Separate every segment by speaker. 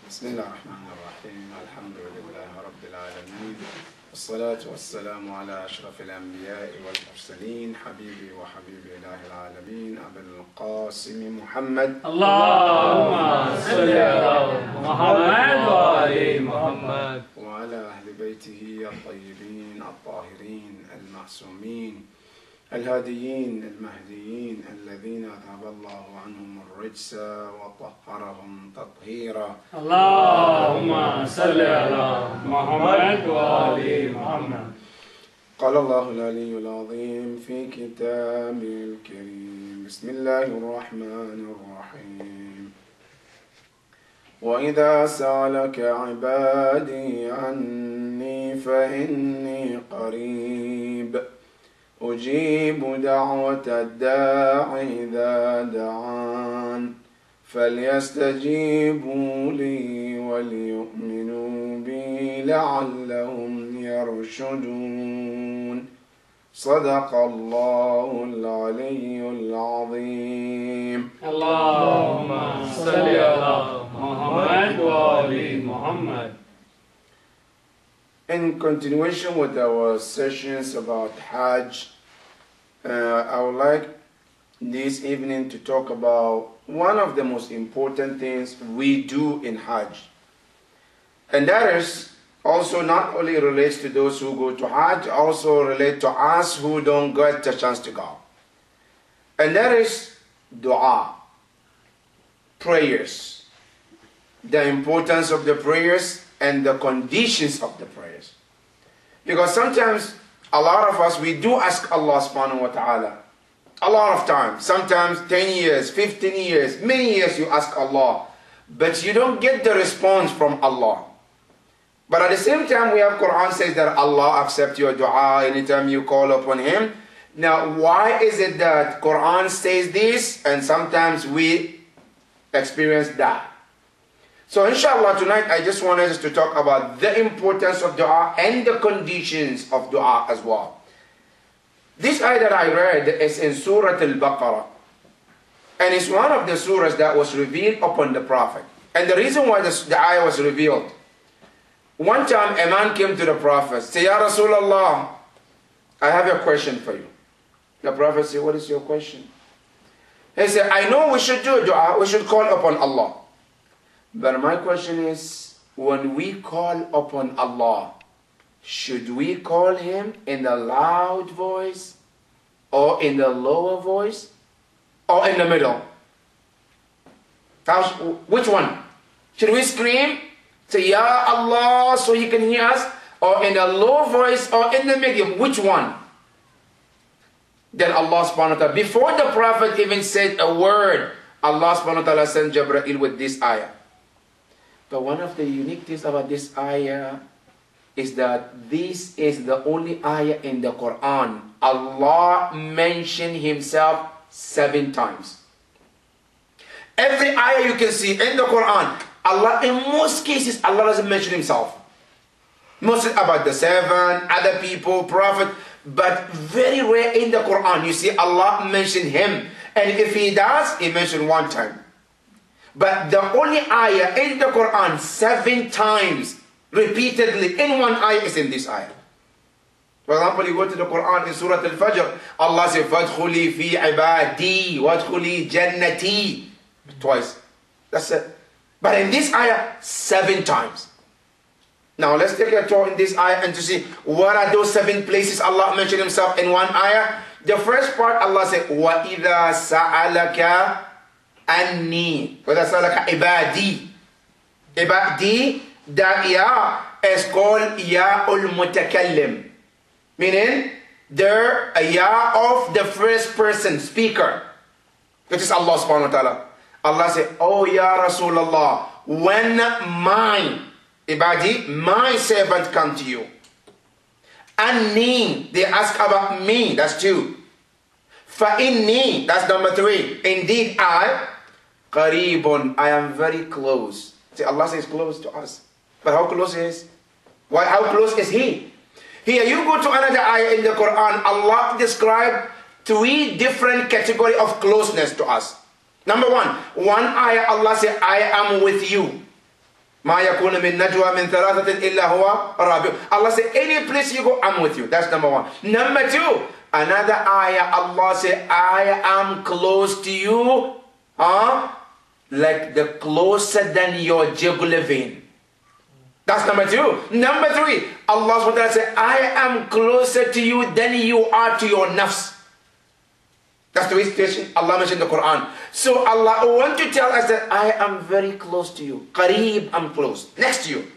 Speaker 1: بسم الله الرحمن الرحيم الحمد لله رب العالمين والصلاة والسلام على أشرف الأنبياء والمرسلين حبيبي وحبيب إله العالمين أبي القاسم محمد
Speaker 2: اللهم صل على محمد وآل محمد
Speaker 1: وعلى أهل بيته الطيبين الطاهرين المعصومين الهاديين المهديين الذين أذهب الله عنهم الرجس وطهرهم تطهيرا.
Speaker 2: اللهم صل على محمد وآل محمد.
Speaker 1: قال الله العلي العظيم في كتابه الكريم بسم الله الرحمن الرحيم وإذا سألك عبادي عني فإني قريب أجيب دعوة الداع إذا دعان فليستجيبوا لي وليؤمنوا بي لعلهم يرشدون. صدق الله العلي العظيم.
Speaker 2: اللهم صل على محمد وآل محمد.
Speaker 1: In continuation with our sessions about Hajj, I would like this evening to talk about one of the most important things we do in Hajj. And that is also not only relates to those who go to Hajj, also relate to us who don't get the chance to go. And that is dua, prayers, the importance of the prayers and the conditions of the prayers. Because sometimes, a lot of us, we do ask Allah subhanahu wa ta'ala. A lot of times. Sometimes 10 years, 15 years, many years you ask Allah. But you don't get the response from Allah. But at the same time, we have Quran says that Allah accepts your dua anytime you call upon Him. Now, why is it that Quran says this and sometimes we experience that? So inshallah tonight I just wanted us to talk about the importance of dua and the conditions of dua as well. This ayah that I read is in Surah Al-Baqarah. And it's one of the surahs that was revealed upon the Prophet. And the reason why the ayah was revealed, one time a man came to the Prophet, say, Ya Rasulullah, I have a question for you. The Prophet said, what is your question? He said, I know we should do dua, we should call upon Allah. But my question is, when we call upon Allah, should we call Him in the loud voice, or in the lower voice, or in the middle? Which one? Should we scream, say, Ya Allah, so He can hear us, or in a low voice, or in the medium? Which one? Then Allah subhanahu wa ta'ala, before the Prophet even said a word, Allah subhanahu wa ta'ala sent Jibreel with this ayah. But one of the unique things about this ayah is that this is the only ayah in the Quran Allah mentioned Himself 7 times. Every ayah you can see in the Quran, Allah, in most cases, Allah doesn't mention Himself. Mostly about the 7, other people, Prophet, but very rare in the Quran you see Allah mention Him. And if He does, He mentioned 1 time. But the only ayah in the Quran 7 times, repeatedly, in one ayah is in this ayah. For example, you go to the Quran in Surah Al-Fajr, Allah says, فَادْخُلِي فِي عِبَادِي وَادْخُلِي جَنَّتِي. Twice. That's it. But in this ayah, 7 times. Now let's take a tour in this ayah and to see what are those 7 places Allah mentioned Himself in one ayah. The first part, Allah said, وَإِذَا سَأَلَكَ Anni. Whether salaka ibadi. Ibadi, that ya is called ya'ul mutakallim. Meaning, the ya of the first person speaker. Which is Allah subhanahu wa ta'ala. Allah said, oh ya Rasulullah, when mine, ibadi, my servant come to you. Anni, they ask about me, that's 2. Fa inni, that's number 3. Indeed I, Qareebun, I am very close. See, Allah says close to us. But how close is? Why? How close is He? Here you go to another ayah in the Quran. Allah described 3 different categories of closeness to us. Number one ayah Allah said, I am with you. مَا يَكُونَ مِن نَجْوَى مِن ثَلَاثَةٍ إِلَّا هُوَ رَابِعُهُمْ. Allah said, any place you go, I'm with you. That's number one. Number two, another ayah, Allah said, I am close to you, like the closer than your jugular vein. That's number two. Number three, Allah subhanahu wa ta'ala said, I am closer to you than you are to your nafs. That's the way situation Allah mentioned in the Quran. So Allah wants to tell us that I am very close to you. Qareeb, I'm close. Next to you.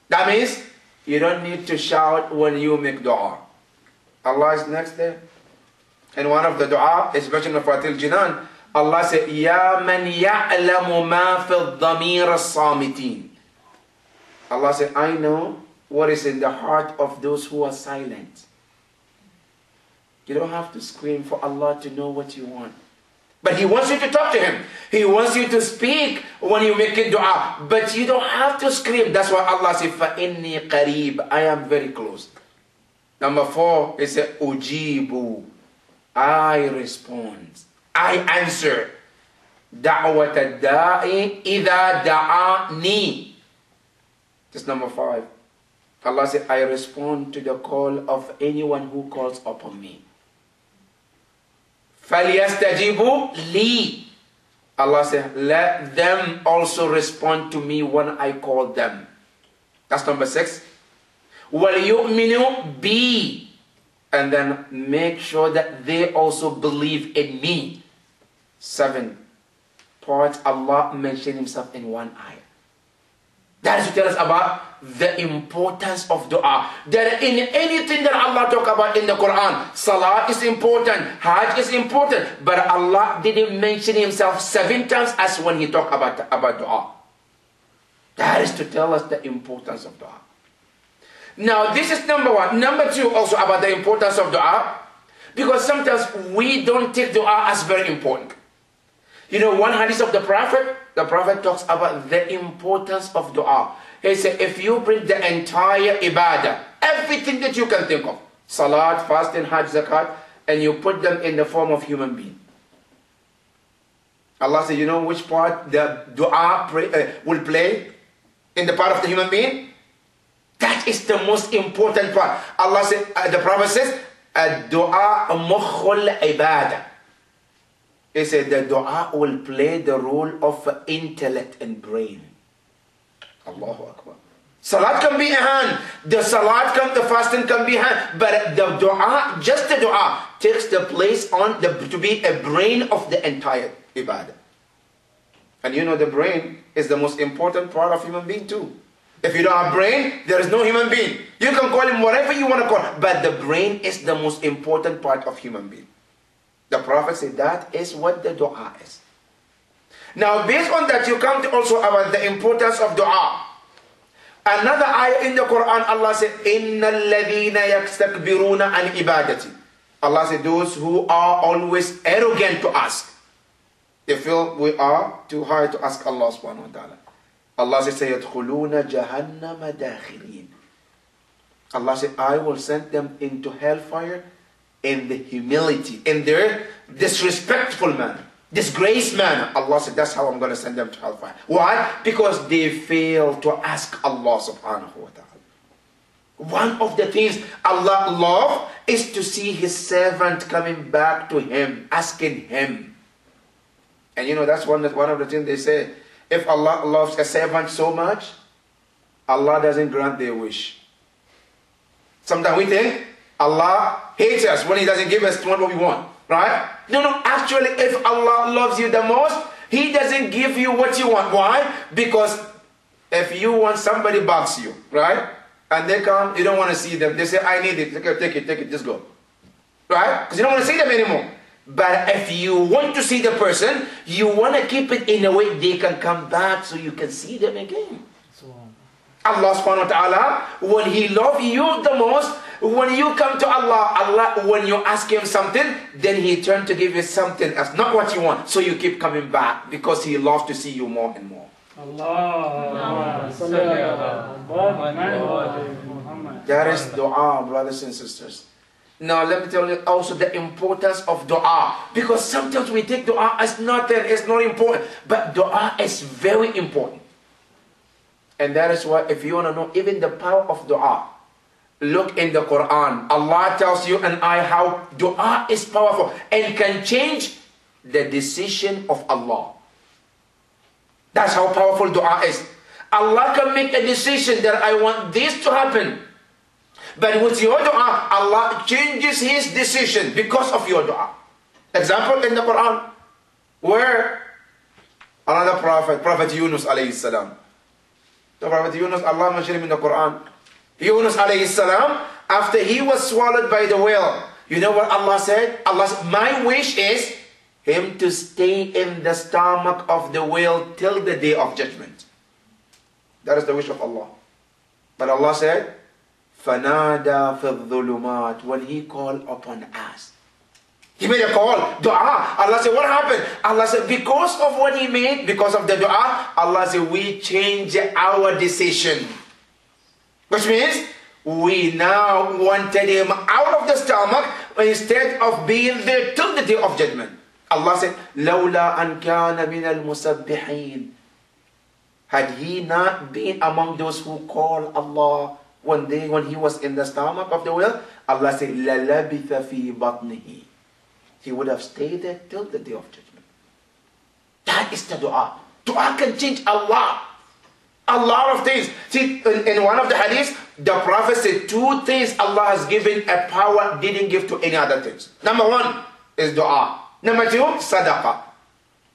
Speaker 1: That means you don't need to shout when you make dua. Allah is next there. And one of the dua is mentioned in Fatil Jinan. Allah said, Ya man ya'lamu ma fi dhamir as-samitin. Allah said, I know what is in the heart of those who are silent. You don't have to scream for Allah to know what you want. But He wants you to talk to Him. He wants you to speak when you make a dua. But you don't have to scream. That's why Allah said, فَإِنِّي قَرِيب. I am very close. Number four, it said, Ujibu. I respond. I answer. دَعْوَةَ الدَّاءِ إِذَا دَعَانِي. That's number five. Allah said, I respond to the call of anyone who calls upon me. فَلْيَسْتَجِيبُوا لِي. Allah said, let them also respond to me when I call them. That's number six. وَلْيُؤْمِنُوا بِي. And then make sure that they also believe in me. 7. Part Allah mentioned Himself in one ayah. That is to tell us about the importance of dua. That in anything that Allah talk about in the Quran, Salah is important, Hajj is important, but Allah didn't mention Himself 7 times as when He talked about dua. That is to tell us the importance of dua. Now this is number one. Number two, also about the importance of dua, because sometimes we don't take dua as very important. You know, one hadith of the Prophet talks about the importance of dua. He said, if you bring the entire ibadah, everything that you can think of, salat, fasting, hajj, zakat, and you put them in the form of human being. Allah said, you know which part the dua will play in the part of the human being? That is the most important part. Allah said, the Prophet says, ad-du'a mukhul ibadah. He said the dua will play the role of intellect and brain. Allahu Akbar. Salat can be a hand. The fasting can be a hand. But the dua, just the dua, takes the place to be a brain of the entire ibadah. And you know the brain is the most important part of human being too. If you don't have brain, there is no human being. You can call him whatever you want to call him. But the brain is the most important part of human being. The Prophet said that is what the dua is. Now based on that, you come to also about the importance of dua. Another ayah in the Quran, Allah said, إِنَّ الَّذِينَ يَسْتَكْبِرُونَ عَنْ إِبَادَتِي. Allah said, those who are always arrogant to ask. They feel we are too high to ask Allah subhanahu wa ta'ala. Allah said, سَيَدْخُلُونَ جَهَنَّمَ دَاخِرِينَ. Allah said, I will send them into hellfire in the humility, in their disrespectful manner, disgraced manner. Allah said, that's how I'm going to send them to hellfire. Why? Because they fail to ask Allah subhanahu wa ta'ala. One of the things Allah loves is to see His servant coming back to Him, asking Him. And you know, that's one of the things they say. If Allah loves a servant so much, Allah doesn't grant their wish. Sometimes we think Allah hates us when He doesn't give us what we want, right? No, actually, if Allah loves you the most, He doesn't give you what you want. Why? Because if you want, somebody bugs you, right? And they come, you don't want to see them. They say, I need it. Okay, take it, just go. Right? Because you don't want to see them anymore. But if you want to see the person, you want to keep it in a way they can come back so you can see them again. Allah subhanahu wa ta'ala, when He loves you the most, when you come to Allah, when you ask Him something, then He turns to give you something else, not what you want. So you keep coming back because He loves to see you more and more. That is dua, brothers and sisters. Now let me tell you also the importance of dua. Because sometimes we take dua as nothing, it's not important. But dua is very important. And that is why if you want to know even the power of dua, look in the Quran. Allah tells you and I how dua is powerful and can change the decision of Allah. That's how powerful dua is. Allah can make a decision that I want this to happen. But with your dua, Allah changes His decision because of your dua. Example in the Quran, where another prophet, Prophet Yunus alayhi salam. The Prophet Yunus, Allah mentioned him in the Quran. Yunus alayhi salam, after he was swallowed by the whale, you know what Allah said? Allah said, my wish is him to stay in the stomach of the whale till the day of judgment. That is the wish of Allah. But Allah said, فَنَادَى فِي الظُّلُمَاتِ, when He called upon us. He made a call, dua. Allah said, what happened? Allah said, because of what He made, because of the dua, Allah said, we change our decision. Which means, we now wanted him out of the stomach instead of being there till the day of judgment. Allah said, لَوْلَا أَنْ كَانَ مِنَ الْمُسَبِّحِينَ. Had he not been among those who call Allah when he was in the stomach of the whale, Allah said, لَلَبِثَ فِي بَطْنِهِ. He would have stayed there till the day of judgment. That is the dua. Dua can change a lot of things. See, in one of the hadiths, the Prophet said 2 things Allah has given a power didn't give to any other things. Number 1 is dua. Number 2, sadaqah.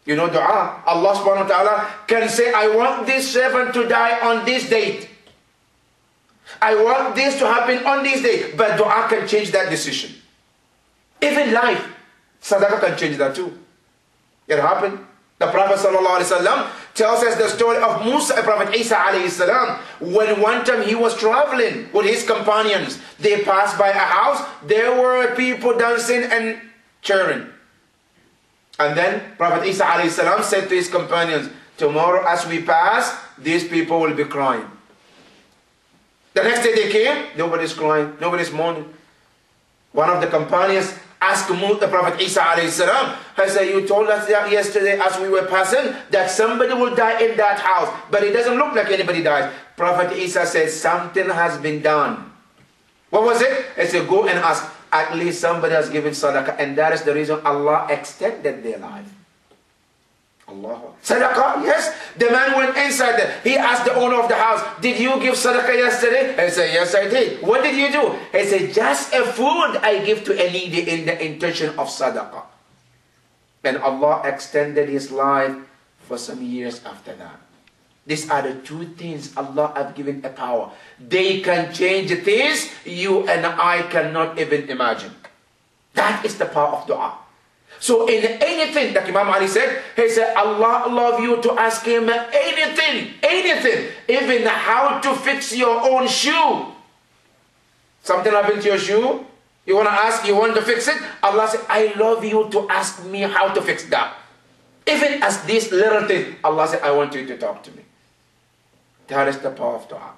Speaker 1: You know dua, Allah subhanahu wa ta'ala can say, I want this servant to die on this date. I want this to happen on this day. But dua can change that decision. Even life, sadaqah can change that too. It happened. The Prophet sallallahu alaihi wasallam tells us the story of Musa, Prophet Isa alayhi salam. When one time he was traveling with his companions, they passed by a house. There were people dancing and cheering. And then Prophet Isa alayhi salam said to his companions, tomorrow as we pass, these people will be crying. The next day they came, nobody's crying, nobody's mourning. One of the companions asked the Prophet Isa alayhi salam, I said, you told us that yesterday as we were passing that somebody will die in that house, but it doesn't look like anybody died. Prophet Isa said, something has been done. What was it? He said, go and ask. At least somebody has given sadaqah, and that is the reason Allah extended their life. Allah. Sadaqah, yes. The man went inside there. He asked the owner of the house, did you give sadaqah yesterday? He said, yes, I did. What did you do? He said, just a food I give to a needy in the intention of sadaqah. And Allah extended his life for some years after that. These are the 2 things Allah have given a power. They can change things you and I cannot even imagine. That is the power of dua. So in anything, like Imam Ali said, he said, Allah love you to ask him anything, even how to fix your own shoe. Something happened to your shoe, you want to ask, you want to fix it? Allah said, I love you to ask me how to fix that. Even as this little thing, Allah said, I want you to talk to me. That is the power of dua.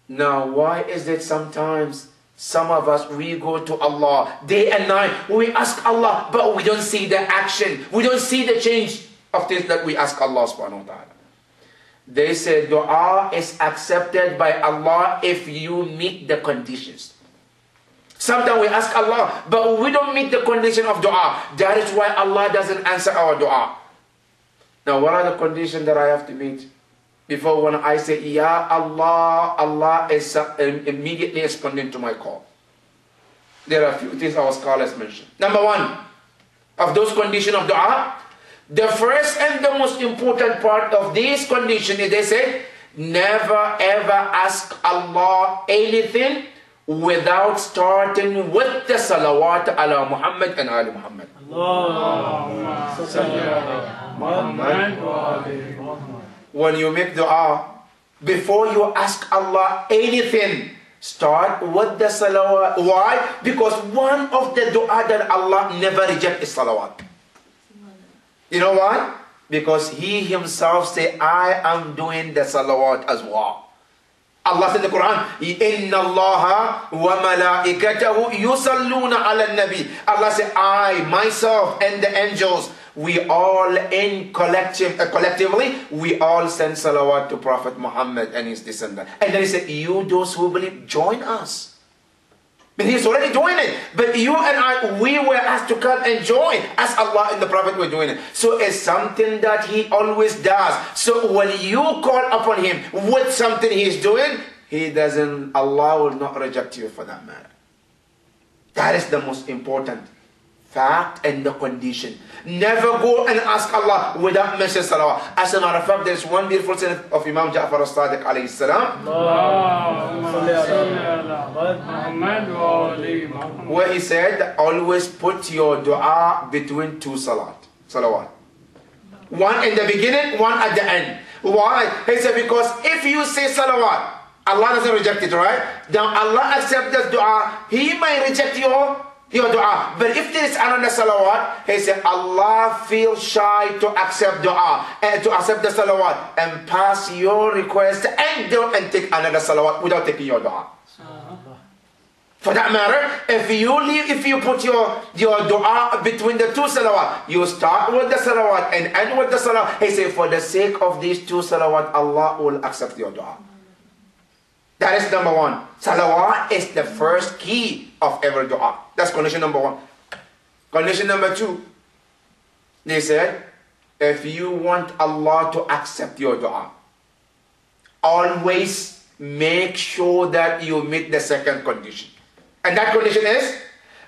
Speaker 1: Now, why is it sometimes some of us, we go to Allah day and night, we ask Allah, but we don't see the action, we don't see the change of things that we ask Allah subhanahu wa ta'ala. They say dua is accepted by Allah if you meet the conditions. Sometimes we ask Allah, but we don't meet the condition of dua. That is why Allah doesn't answer our dua. Now, what are the conditions that I have to meet? Before when I say, Ya Allah, Allah is immediately responding to my call. There are a few things our scholars mention. Number 1, of those conditions of dua, the first and the most important part of this condition is they say, never ever ask Allah anything without starting with the salawat ala Muhammad and ali Muhammad. Allahumma salli ala Muhammad wa ali Muhammad. When you make dua, before you ask Allah anything, start with the salawat. Why? Because one of the dua that Allah never rejects is salawat. You know why? Because He Himself say, I am doing the salawat as well. Allah said in the Quran, Inna Allaha wa malaikatahu yusalluna ala nabi. Allah said, I, myself, and the angels we all collectively, we all send salawat to Prophet Muhammad and his descendants. And then he said, you those who believe, join us. But he's already doing it. But you and I, we were asked to come and join as Allah and the Prophet were doing it. So it's something that he always does. So when you call upon him with something he's doing, he doesn't, Allah will not reject you for that matter. That is the most important fact and the condition. Never go and ask Allah without mentioning salawat. As a matter of fact, there's one beautiful saying of Imam Ja'far al-Sadiq alayhi salam, where he said, always put your dua between two salawat. One in the beginning, one at the end. Why? He said, because if you say salawat, Allah doesn't reject it, right? Then Allah accepts the dua. He may reject your dua. But if there is another salawat, he said, Allah feels shy to accept dua and to accept the salawat and pass your request and take another salawat without taking your dua. For that matter, if you put your dua between the two salawat, you start with the salawat and end with the salawat. He said, for the sake of these two salawat, Allah will accept your dua. That is number one. Salawat is the first key of every dua. That's condition number one. Condition number two, they said, if you want Allah to accept your dua, always make sure that you meet the second condition. And that condition is,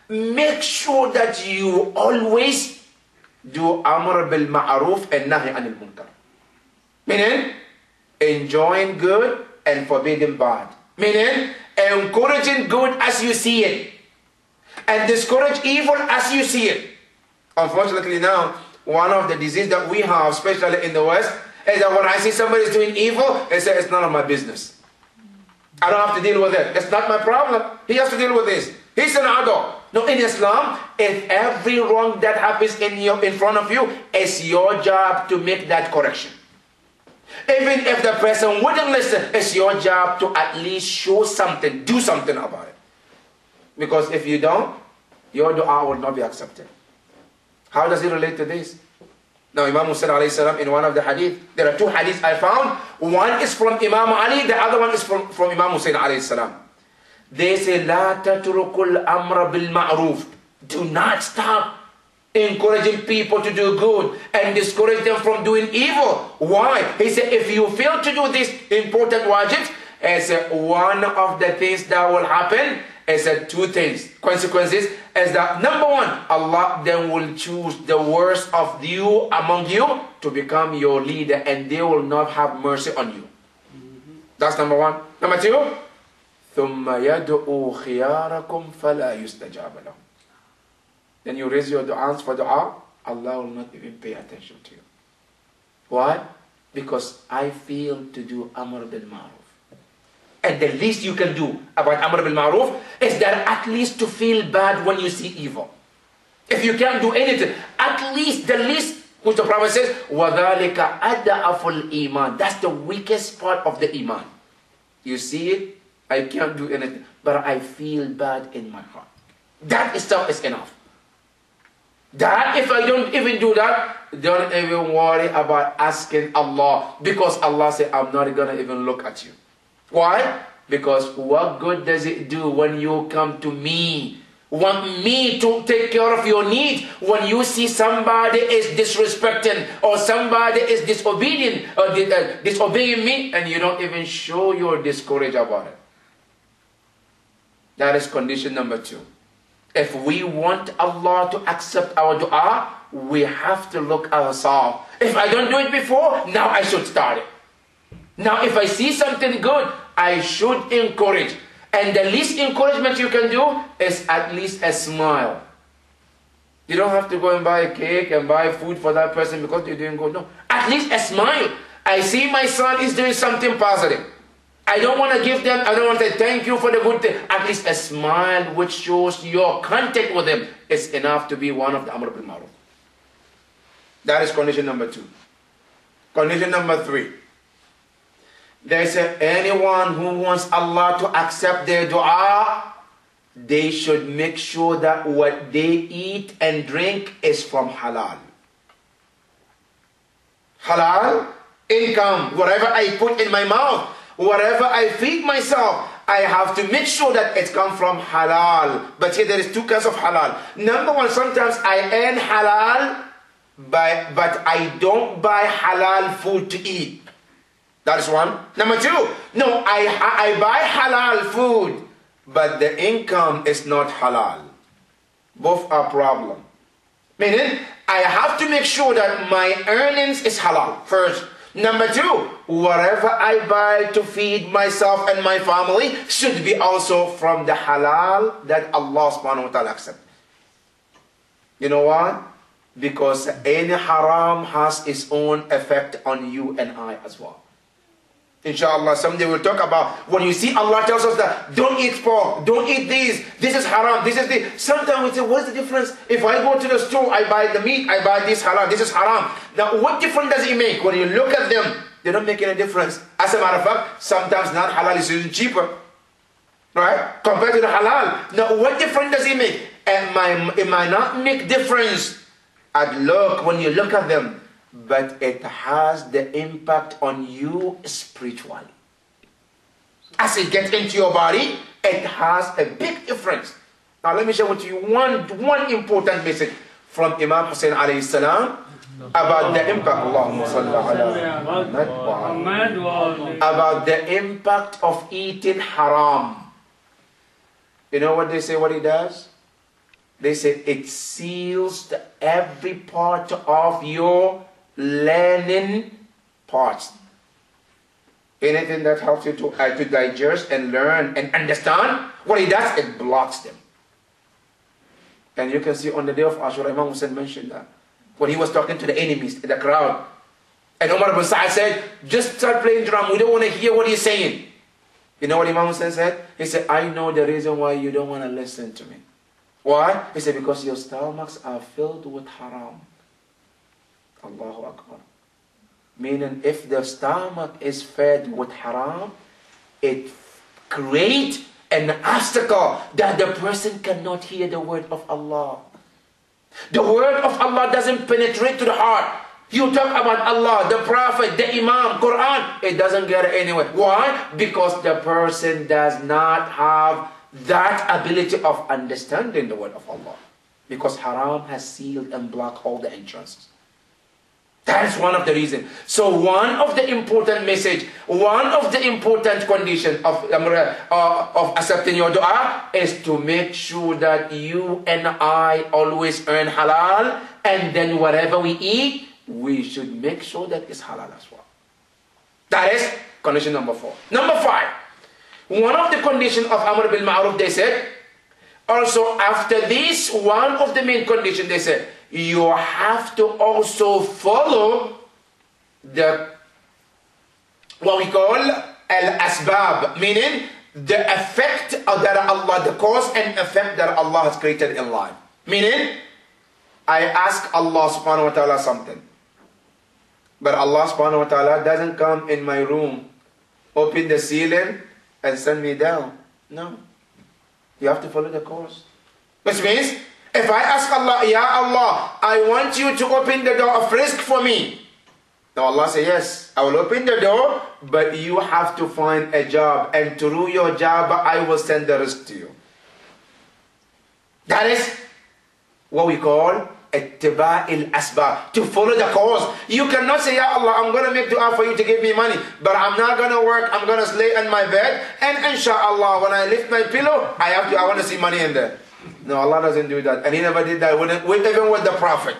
Speaker 1: make sure that you always do amr bil ma'ruf and nahi anil munkar. Meaning, enjoying good and forbidding bad. Meaning, encouraging good as you see it and discourage evil as you see it. Unfortunately now, one of the diseases that we have, especially in the West, is that when I see somebody is doing evil, I say, it's none of my business. I don't have to deal with it. It's not my problem. He has to deal with this. He's an adult. No, in Islam, if every wrong that happens in front of you, it's your job to make that correction. Even if the person wouldn't listen, it's your job to at least show something, do something about it. Because if you don't, your dua will not be accepted. How does it relate to this? Now, Imam Hussain alayhi salam, in one of the hadith, there are two hadiths I found. One is from Imam Ali, the other one is from Imam Hussain alayhi salam. They say, La tatrukul amra bil ma'ruf. Do not stop encouraging people to do good and discourage them from doing evil. Why? He said, if you fail to do this important wajibs, he said, one of the things that will happen is that two things, consequences, is that number one, Allah then will choose the worst of you among you to become your leader and they will not have mercy on you. That's number one. Number two, ثُمَّ يَدْعُوا خِيَارَكُمْ فَلَا يُسْتَجَابَ لَهُمْ. Then you raise your du'as for dua, Allah will not even pay attention to you. Why? Because I failed to do amr bil ma'ruf. And the least you can do about amr bil ma'ruf is that at least to feel bad when you see evil. If you can't do anything, at least the least, which the Prophet says, وَذَلِكَ أَدَعَفُ الْإِيمَانِ. That's the weakest part of the iman. You see it, I can't do anything, but I feel bad in my heart. That itself is enough. That if I don't even do that, don't even worry about asking Allah, because Allah said, I'm not going to even look at you. Why? Because what good does it do when you come to me, want me to take care of your needs, when you see somebody is disrespecting or somebody is disobedient or disobeying me and you don't even show your discourage about it? That is condition number two. If we want Allah to accept our dua, we have to look ourselves. If I don't do it before, now I should start it. Now if I see something good, I should encourage. And the least encouragement you can do is at least a smile. You don't have to go and buy a cake and buy food for that person because they're doing good. No, at least a smile. I see my son is doing something positive. I don't want to give them, I don't want to say thank you for the good thing. At least a smile which shows your contact with them is enough to be one of the amr bil ma'ruf. That is condition number two. Condition number three. They say anyone who wants Allah to accept their dua, they should make sure that what they eat and drink is from halal. halal income, whatever I put in my mouth, whatever I feed myself, I have to make sure that it comes from halal. But here there is two kinds of halal. Number one, sometimes I earn halal, but I don't buy halal food to eat. That's one. Number two, no, I buy halal food, but the income is not halal. Both are problem. Meaning, I have to make sure that my earnings is halal first. Number two, whatever I buy to feed myself and my family should be also from the halal that Allah subhanahu wa ta'ala accepts. You know why? Because any haram has its own effect on you and I as well. Inshallah, someday we'll talk about when you see Allah tells us that don't eat pork, don't eat this is haram, this is this. Sometimes we say, what's the difference? If I go to the store, I buy the meat, I buy this halal, this is haram. Now, what difference does it make? When you look at them, they don't make any difference. As a matter of fact, sometimes not halal is even cheaper, right? Compared to the halal. Now, what difference does it make? It might not make difference at look when you look at them, but it has the impact on you spiritually. As it gets into your body, it has a big difference. Now let me share with you one important message from Imam Hussein alayhi salam about the impact. About the impact of eating haram. You know what they say, what it does? They say it seals every part of your learning parts. Anything that helps you to digest and learn and understand, what it does, it blocks them. And you can see on the day of Ashura, Imam Hussein mentioned that when he was talking to the enemies, the crowd, and Umar ibn Sa'ad said, just start playing drum, we don't want to hear what he's saying. You know what Imam Hussein said? He said, I know the reason why you don't want to listen to me. Why? He said, because your stomachs are filled with haram. Allahu Akbar. Meaning, if the stomach is fed with haram, it creates an obstacle that the person cannot hear the word of Allah. The word of Allah doesn't penetrate to the heart. You talk about Allah, the Prophet, the Imam, Quran, it doesn't get anywhere. Why? Because the person does not have that ability of understanding the word of Allah. Because haram has sealed and blocked all the entrances. That is one of the reasons. So one of the important message, one of the important conditions of accepting your dua is to make sure that you and I always earn halal, and then whatever we eat, we should make sure that it's halal as well. That is condition number 4. Number 5, one of the conditions of Amr bil Ma'ruf, they said, also after this, one of the main conditions, they said, you have to also follow what we call al-asbab, meaning the effect that Allah, the cause and effect that Allah has created in life. Meaning, I ask Allah subhanahu wa ta'ala something, but Allah subhanahu wa ta'ala doesn't come in my room, open the ceiling and send me down. No. You have to follow the cause. Which means, if I ask Allah, Ya Allah, I want you to open the door of risk for me. Now Allah says, yes, I will open the door, but you have to find a job, and through your job, I will send the risk to you. That is what we call ittiba' al-asbab, to follow the cause. You cannot say, Ya Allah, I'm going to make dua for you to give me money, but I'm not going to work, I'm going to lay in my bed, and inshallah, when I lift my pillow, I want to see money in there. No, Allah doesn't do that. And He never did that even with the Prophet.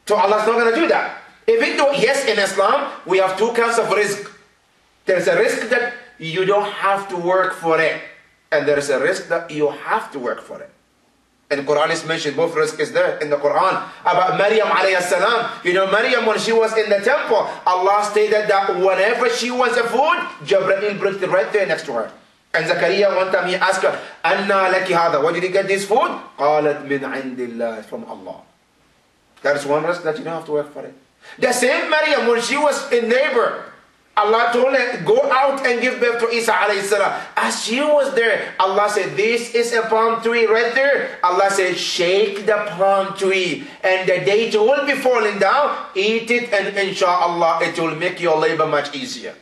Speaker 1: So Allah's not going to do that. Yes, in Islam, we have two kinds of risk. There's a risk that you don't have to work for it. And there is a risk that you have to work for it. And the Quran is mentioned, both risk is there in the Quran. About Maryam alayhi salam. You know, Maryam, when she was in the temple, Allah stated that whenever she was a food, Jibreel brought it right there next to her. And Zakaria, one time he asked her, Anna laki hada, where did you get this food? Qalat min indillah, from Allah. That is one risk that you don't have to work for it. The same Maryam, when she was in labor, Allah told her, go out and give birth to Isa alayhi salam. As she was there, Allah said, this is a palm tree right there. Allah said, shake the palm tree, and the date will be falling down. Eat it, and inshallah, it will make your labor much easier.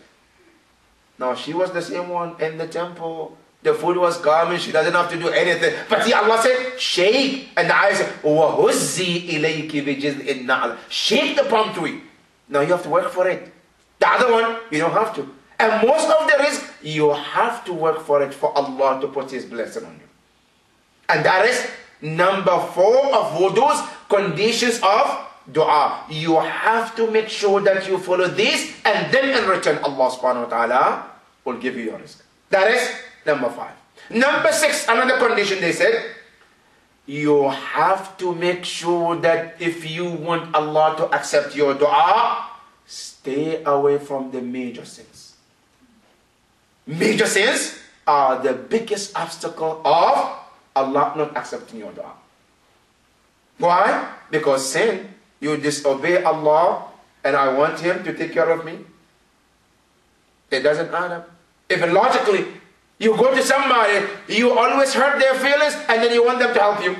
Speaker 1: Now, she was the same one in the temple. The food was coming. She doesn't have to do anything. But see, Allah said, shake. And the ayah said, وَهُزِّي إِلَيْكِ بِجِذْءِ النَّعْلِ. Shake the palm tree. Now, you have to work for it. The other one, you don't have to. And most of the risk, you have to work for it for Allah to put His blessing on you. And that is number 4 of wudu's conditions of dua. You have to make sure that you follow this, and then in return, Allah subhanahu wa ta'ala will give you your risk. That is number 5. Number 6, another condition they said, you have to make sure that if you want Allah to accept your dua, stay away from the major sins. Major sins are the biggest obstacle of Allah not accepting your dua. Why? Because sin, you disobey Allah and I want Him to take care of me. It doesn't add up. Even logically, you go to somebody, you always hurt their feelings and then you want them to help you.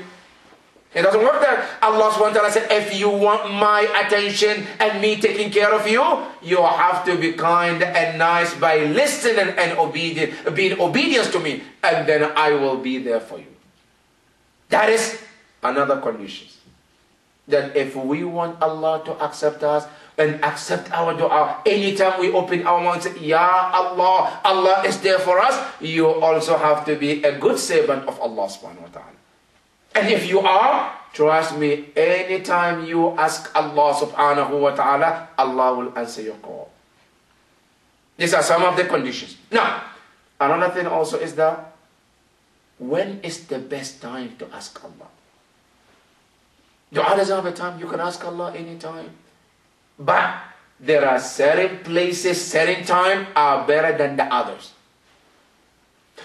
Speaker 1: It doesn't work that. Allah subhanahu wa ta'ala said, if you want my attention and me taking care of you, you have to be kind and nice by listening and being obedient to me, and then I will be there for you. That is another condition. That if we want Allah to accept us and accept our dua, anytime we open our mouth and say, Ya Allah, Allah is there for us, you also have to be a good servant of Allah subhanahu wa ta'ala. And if you are, trust me, anytime you ask Allah subhanahu wa ta'ala, Allah will answer your call. These are some of the conditions. Now, another thing also is that, when is the best time to ask Allah? Dua doesn't have a time. You can ask Allah anytime. But there are certain places, certain time are better than the others.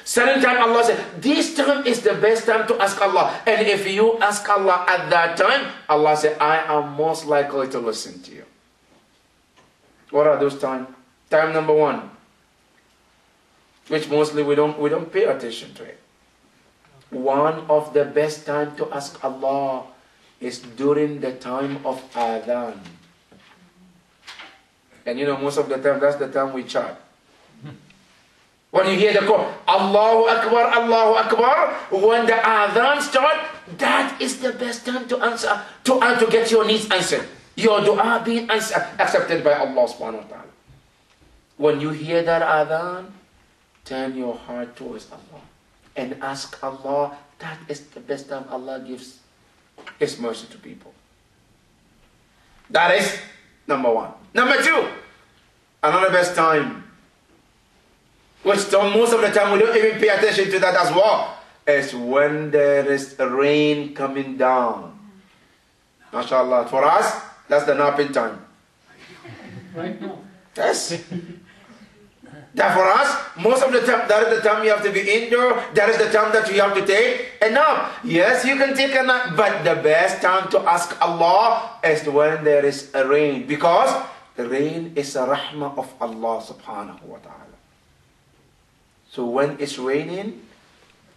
Speaker 1: Certain time Allah said, this time is the best time to ask Allah. And if you ask Allah at that time, Allah said, I am most likely to listen to you. What are those times? Time number 1, which mostly we don't pay attention to it. One of the best time to ask Allah is during the time of adhan. And you know, most of the time, that's the time we chant. When you hear the call, Allahu Akbar, Allahu Akbar, when the adhan starts, that is the best time to answer, to get your needs answered. Your dua being accepted by Allah subhanahu wa ta'ala. When you hear that adhan, turn your heart towards Allah and ask Allah. That is the best time Allah gives His mercy to people. That is number 1. Number 2, another best time, which most of the time we don't even pay attention to that as well, is when there is rain coming down. MashaAllah. For us, that's the napping time.
Speaker 2: Right now.
Speaker 1: Yes. That for us, most of the time, that is the time you have to be indoor. That is the time that you have to take a nap. Yes, you can take a nap, but the best time to ask Allah is when there is a rain, because the rain is a rahmah of Allah subhanahu wa ta'ala. So when it's raining,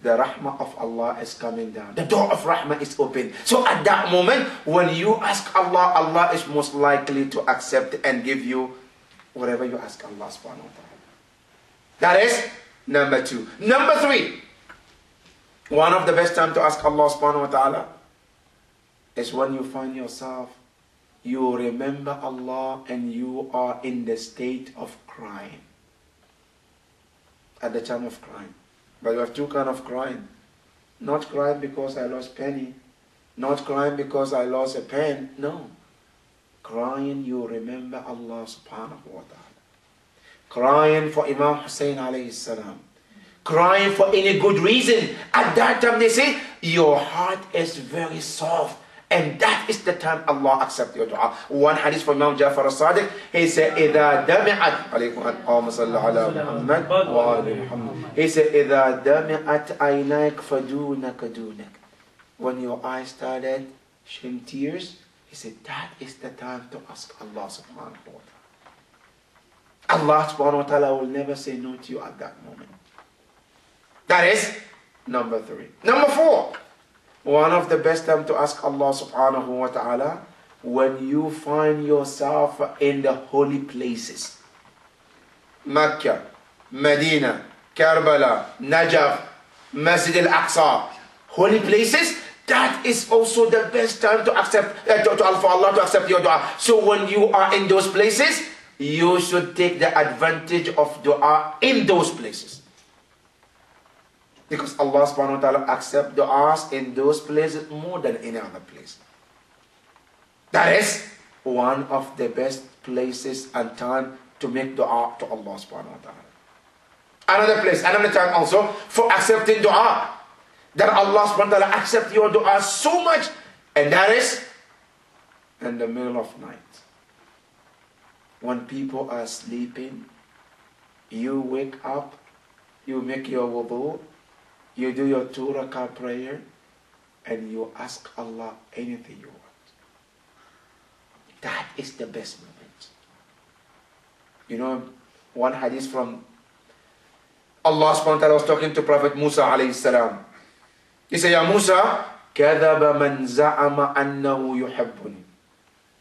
Speaker 1: the rahmah of Allah is coming down. The door of rahmah is open. So at that moment, when you ask Allah, Allah is most likely to accept and give you whatever you ask Allah subhanahu wa ta'ala. That is number 2. Number 3, one of the best time to ask Allah subhanahu wa ta'ala is when you find yourself, you remember Allah and you are in the state of crying. At the time of crying. But you have 2 kinds of crying. Not crying because I lost penny. Not crying because I lost a pen. No. Crying, you remember Allah subhanahu wa ta'ala. Crying for Imam Hussein alayhi salam. Crying for any good reason. At that time they say, your heart is very soft. And that is the time Allah accepts your dua. One hadith from Imam Jafar al-Sadiq, he said, إِذَا دَمِعَتْ اللهم صل على محمد وآل محمد. He said, إِذَا دَمِعَتْ عَيْنَيْكَ فَدُونَكَ دُونَكَ. When your eyes started shedding tears, he said, that is the time to ask Allah subhanahu wa ta'ala. Allah subhanahu wa ta'ala will never say no to you at that moment. That is number 3. Number 4, one of the best time to ask Allah subhanahu wa ta'ala when you find yourself in the holy places. Mecca, Medina, Karbala, Najaf, Masjid al-Aqsa, holy places. That is also the best time to accept, for Allah to accept your dua. So when you are in those places, you should take the advantage of dua in those places. Because Allah subhanahu wa ta'ala accepts du'as in those places more than any other place. That is one of the best places and time to make dua to Allah subhanahu wa ta'ala. Another place, another time also for accepting dua. That Allah subhanahu wa ta'ala accepts your dua so much. And that is in the middle of night. When people are sleeping, you wake up, you make your wudu, you do your 2 rakah prayer, and you ask Allah anything you want. That is the best moment. You know, one hadith from Allah subhanahu wa ta'ala was talking to Prophet Musa alayhi salam. He said, Ya Musa, كَذَبَ مَنْ زَعَمَ أَنَّهُ يُحِبُّنِي.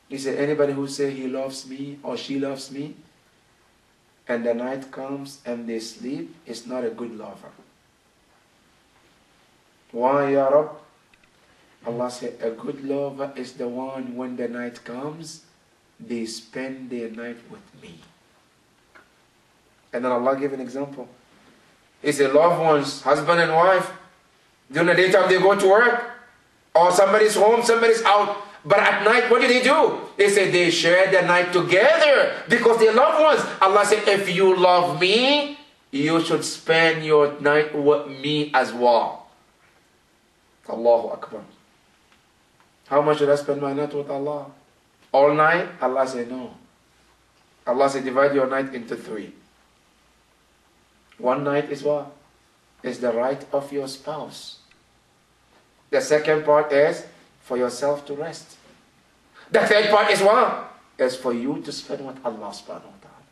Speaker 1: He said, anybody who says he loves me or she loves me, and the night comes and they sleep, is not a good lover. Why, Ya Rab? Allah said, a good lover is the one when the night comes, they spend their night with me. And then Allah gave an example. He said, loved ones, husband and wife, during the daytime they go to work, or somebody's home, somebody's out. But at night, what do? They say they share the night together because they're loved ones. Allah said, if you love me, you should spend your night with me as well. Allahu Akbar. How much should I spend my night with Allah? All night? Allah said no. Allah said divide your night into 3. One night is what? Is the right of your spouse. The second part is for yourself to rest. The third part is what? Is for you to spend with Allah subhanahu wa ta'ala.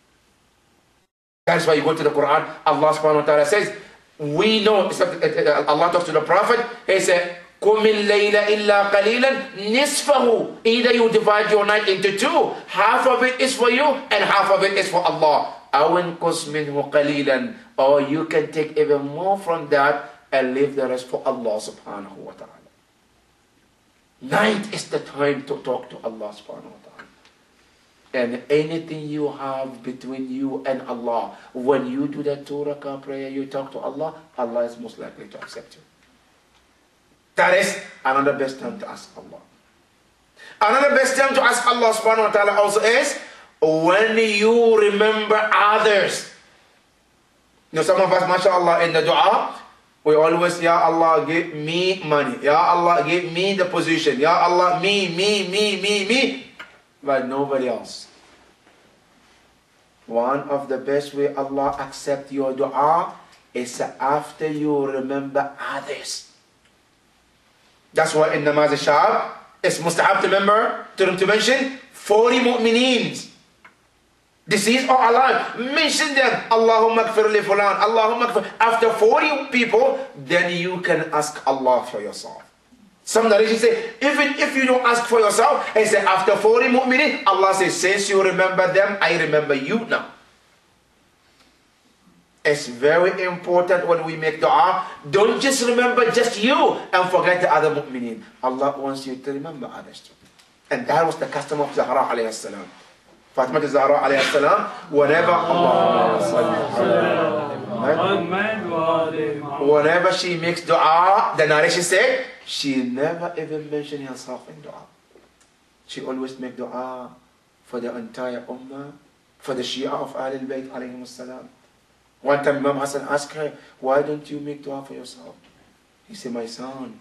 Speaker 1: That's why you go to the Quran, Allah subhanahu wa ta'ala says, we know, Allah talks to the Prophet, he said, قُمِ اللَّيْلَ إِلَّا قَلِيلًا نِصْفَهُ. Either you divide your night into 2. Half of it is for you and half of it is for Allah. أَوْ انْقُصْ مِنْهُ قَلِيلًا. Or you can take even more from that and leave the rest for Allah subhanahu wa ta'ala. Night is the time to talk to Allah subhanahu wa ta'ala. And anything you have between you and Allah, when you do that 2 rakah prayer, you talk to Allah, Allah is most likely to accept you. That is another best time to ask Allah. Another best time to ask Allah subhanahu wa ta'ala also is when you remember others. You know, some of us, mashallah, in the dua, we always, Ya Allah, give me money. Ya Allah, give me the position. Ya Allah, me. But nobody else. One of the best way Allah accept your dua is after you remember others. That's why in namaz al-shab, it's mustahab to mention 40 mu'mineen. Deceased or alive. Mention them. Allahumma gfir li fulan. Allahumma gfir. After 40 people, then you can ask Allah for yourself. Some narrations say, even if you don't ask for yourself, and say after 40 mu'mineen, Allah says, since you remember them, I remember you now. It's very important when we make dua, don't just remember just you and forget the other mu'mineen. Allah wants you to remember others too. And that was the custom of Zahra alayhi salam. Fatima Zahra alayhi salam, whenever she makes dua, the narration said, she never even mentioned herself in dua. She always make dua for the entire ummah, for the Shia of Ahlul Bayt alayhim salam. One time Imam Hassan asked her, why don't you make dua for yourself? He said, my son,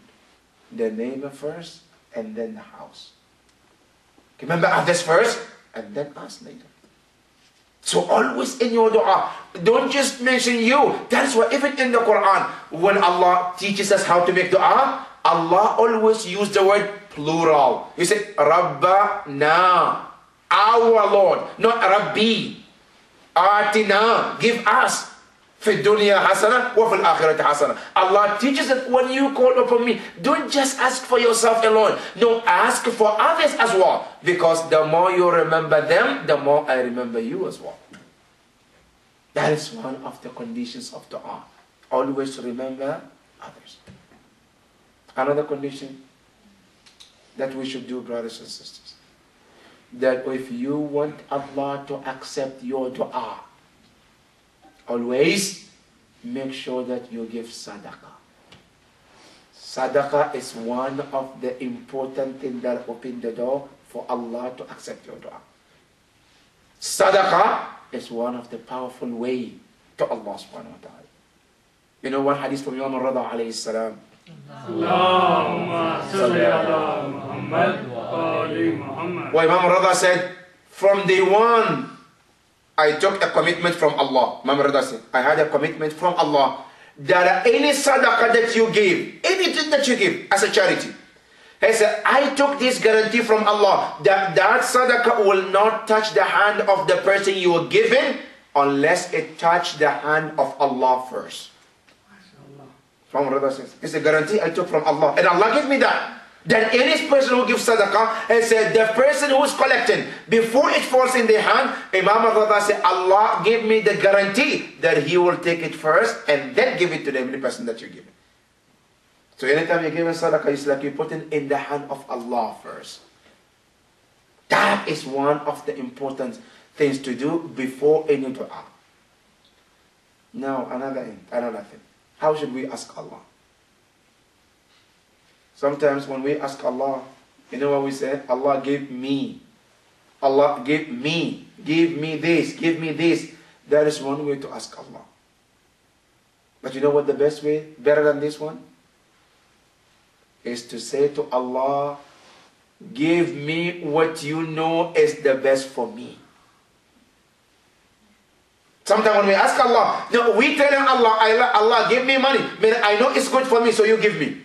Speaker 1: the neighbor first and then the house. Remember others first and then us later. So always in your dua, don't just mention you. That's why even in the Quran, when Allah teaches us how to make dua, Allah always use the word plural. He said, Rabbana, our Lord, not Rabbi. Atina, give us. في الدنيا حسنة وفي الآخرة حسنة. Allah teaches that when you call upon me, don't just ask for yourself alone. No, ask for others as well. Because the more you remember them, the more I remember you as well. That is one of the conditions of dua. Always remember others. Another condition that we should do, brothers and sisters, that if you want Allah to accept your dua, always make sure that you give sadaqah. Sadaqah is one of the important things that open the door for Allah to accept your dua. Sadaqah is one of the powerful way to Allah subhanahu wa ta'ala. You know one hadith from Imam al-Rada alayhi salam?
Speaker 2: Allahumma salli ala Muhammad wa ali Muhammad.
Speaker 1: Where Imam al-Rada said, from day one, I took a commitment from Allah. Imam al-Rada said, I had a commitment from Allah that any sadaqah that you give, anything that you give as a charity, he said, I took this guarantee from Allah that that sadaqah will not touch the hand of the person you are giving unless it touched the hand of Allah first. From Rada says, it's a guarantee I took from Allah. And Allah gave me that. That any person who gives sadaqah, and said the person who is collecting, before it falls in their hand, Imam al-Rada said, Allah gave me the guarantee that he will take it first and then give it to the only person that you give it. So anytime you give a sadaqah, it's like you put it in the hand of Allah first. That is one of the important things to do before any dua. Now another thing. How should we ask Allah? Sometimes when we ask Allah, you know what we say? Allah give me. Allah give me. Give me this. Give me this. That is one way to ask Allah. But you know what the best way, better than this one? Is to say to Allah, give me what you know is the best for me. Sometimes when we ask Allah, no, we tell Allah, Allah give me money. I know it's good for me, so you give me.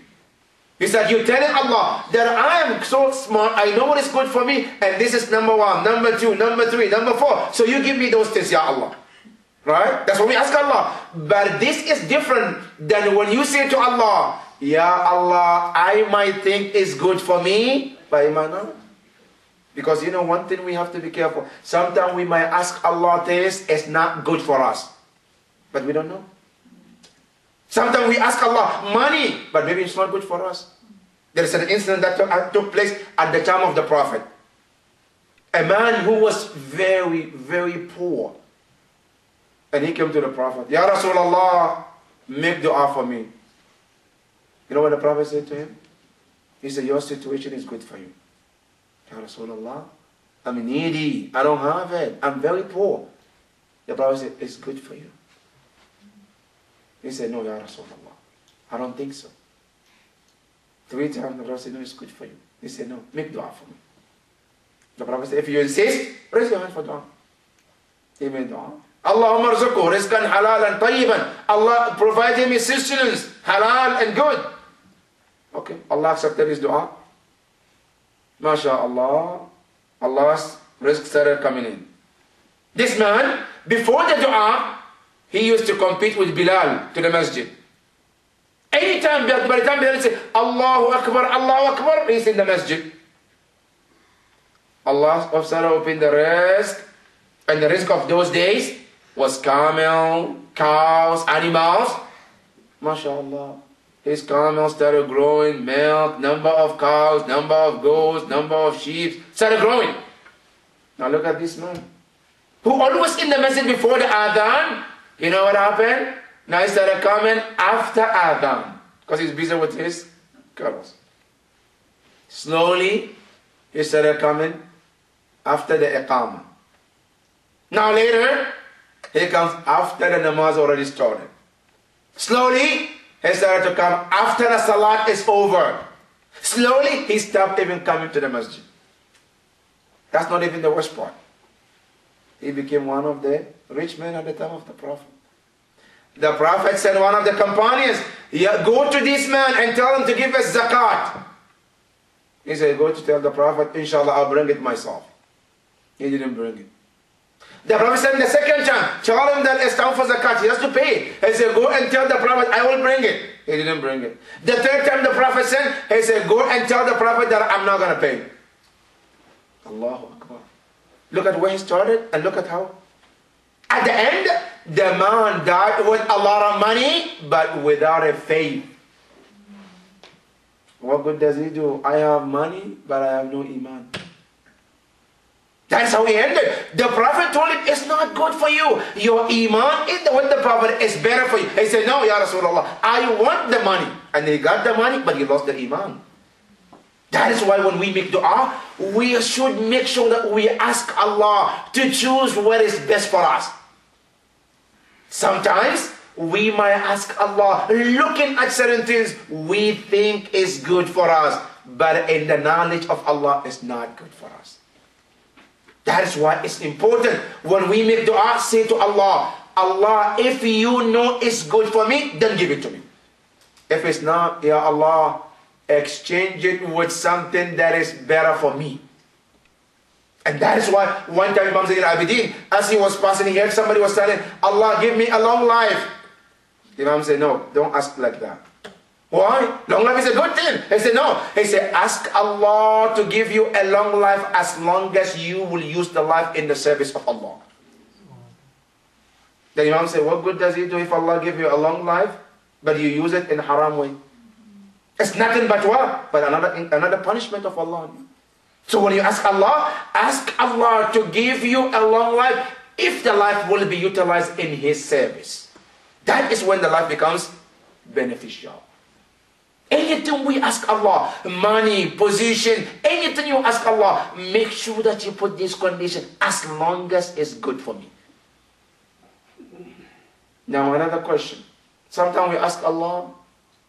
Speaker 1: It's like you're telling Allah that I am so smart, I know what is good for me, and this is number one, number two, number three, number four. So you give me those things, Ya Allah. Right? That's what we ask Allah. But this is different than when you say to Allah, Ya Allah, I might think it's good for me, but it might not. Because you know one thing we have to be careful. Sometimes we might ask Allah things, it's not good for us. But we don't know. Sometimes we ask Allah money, but maybe it's not good for us. There is an incident that took place at the time of the Prophet. A man who was very, very poor. And he came to the Prophet. Ya Rasulullah, make dua for me. You know what the Prophet said to him? He said, your situation is good for you. Ya Rasulullah, I'm needy. I don't have it. I'm very poor. The Prophet said, it's good for you. He said, no, Ya Rasulullah, I don't think so. 3 times the Prophet said, no, it's good for you. He said, no, make dua for me. The Prophet said, if you insist, raise your hand for dua. He made dua. Allahumma arzuqhu rizqan halalan tayyiban. Allah provide him his sustenance, halal and good. Okay, Allah accepted his dua. MashaAllah, Allah's rizq started coming in. This man, before the dua, he used to compete with Bilal to the masjid. Anytime, by the time Bilal said, Allahu Akbar, he's in the masjid. Allah opened the rizq, and the rizq of those days was camel, cows, animals. MashaAllah. His camels started growing, milk, number of cows, number of goats, number of sheep, started growing. Now look at this man, who always in the masjid before the adhan. You know what happened? Now he started coming after adhan, because he's busy with his girls. Slowly, he started coming after the iqamah. Now later, he comes after the namaz already started. Slowly, he started to come after the salat is over. Slowly, he stopped even coming to the masjid. That's not even the worst part. He became one of the rich men at the time of the Prophet. The Prophet said one of the companions, go to this man and tell him to give us zakat. He said, go to tell the Prophet, inshallah, I'll bring it myself. He didn't bring it. The Prophet said the second time, tell him that it's time for zakat. He has to pay. He said, go and tell the Prophet, I will bring it. He didn't bring it. The third time the Prophet said, he said, go and tell the Prophet that I'm not going to pay. Allahu Akbar. Look at where he started and look at how. At the end, the man died with a lot of money, but without a faith. What good does he do? I have money, but I have no iman. That's how he ended. The Prophet told him, it's not good for you. Your iman is with the Prophet is better for you. He said, no, Ya Rasulullah, I want the money. And he got the money, but he lost the iman. That is why when we make dua, we should make sure that we ask Allah to choose what is best for us. Sometimes we might ask Allah, looking at certain things we think is good for us, but in the knowledge of Allah, it's not good for us. That is why it's important when we make dua, say to Allah, Allah, if you know it's good for me, then give it to me. If it's not, Ya Allah, exchange it with something that is better for me. And that is why one time Imam Zayn al-Abidin, as he was passing, he heard somebody was telling, Allah, give me a long life. The Imam said, no, don't ask like that. Why? Long life is a good thing. He said, no. He said, ask Allah to give you a long life as long as you will use the life in the service of Allah. The Imam said, what good does it do if Allah give you a long life, but you use it in a haram way? It's nothing but what? But another punishment of Allah. So when you ask Allah to give you a long life, if the life will be utilized in His service. That is when the life becomes beneficial. Anything we ask Allah, money, position, anything you ask Allah, make sure that you put this condition, as long as it's good for me. Now another question. Sometimes we ask Allah,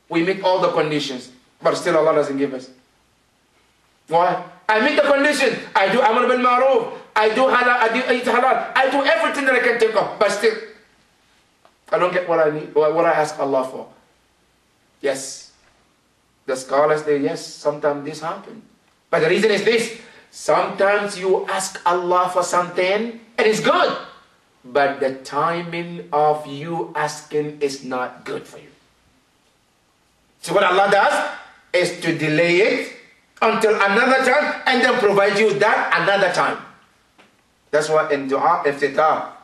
Speaker 1: we meet all the conditions, but still Allah doesn't give us. Why? I meet the condition. I do Amr bil Ma'ruf. I do halal. I do eat halal. I do everything that I can think of, but still, I don't get what I need, what I ask Allah for. Yes. The scholars say, yes, sometimes this happens. But the reason is this. Sometimes you ask Allah for something, and it's good. But the timing of you asking is not good for you. So what Allah does is to delay it until another time, and then provide you that another time. That's why in dua iftitah,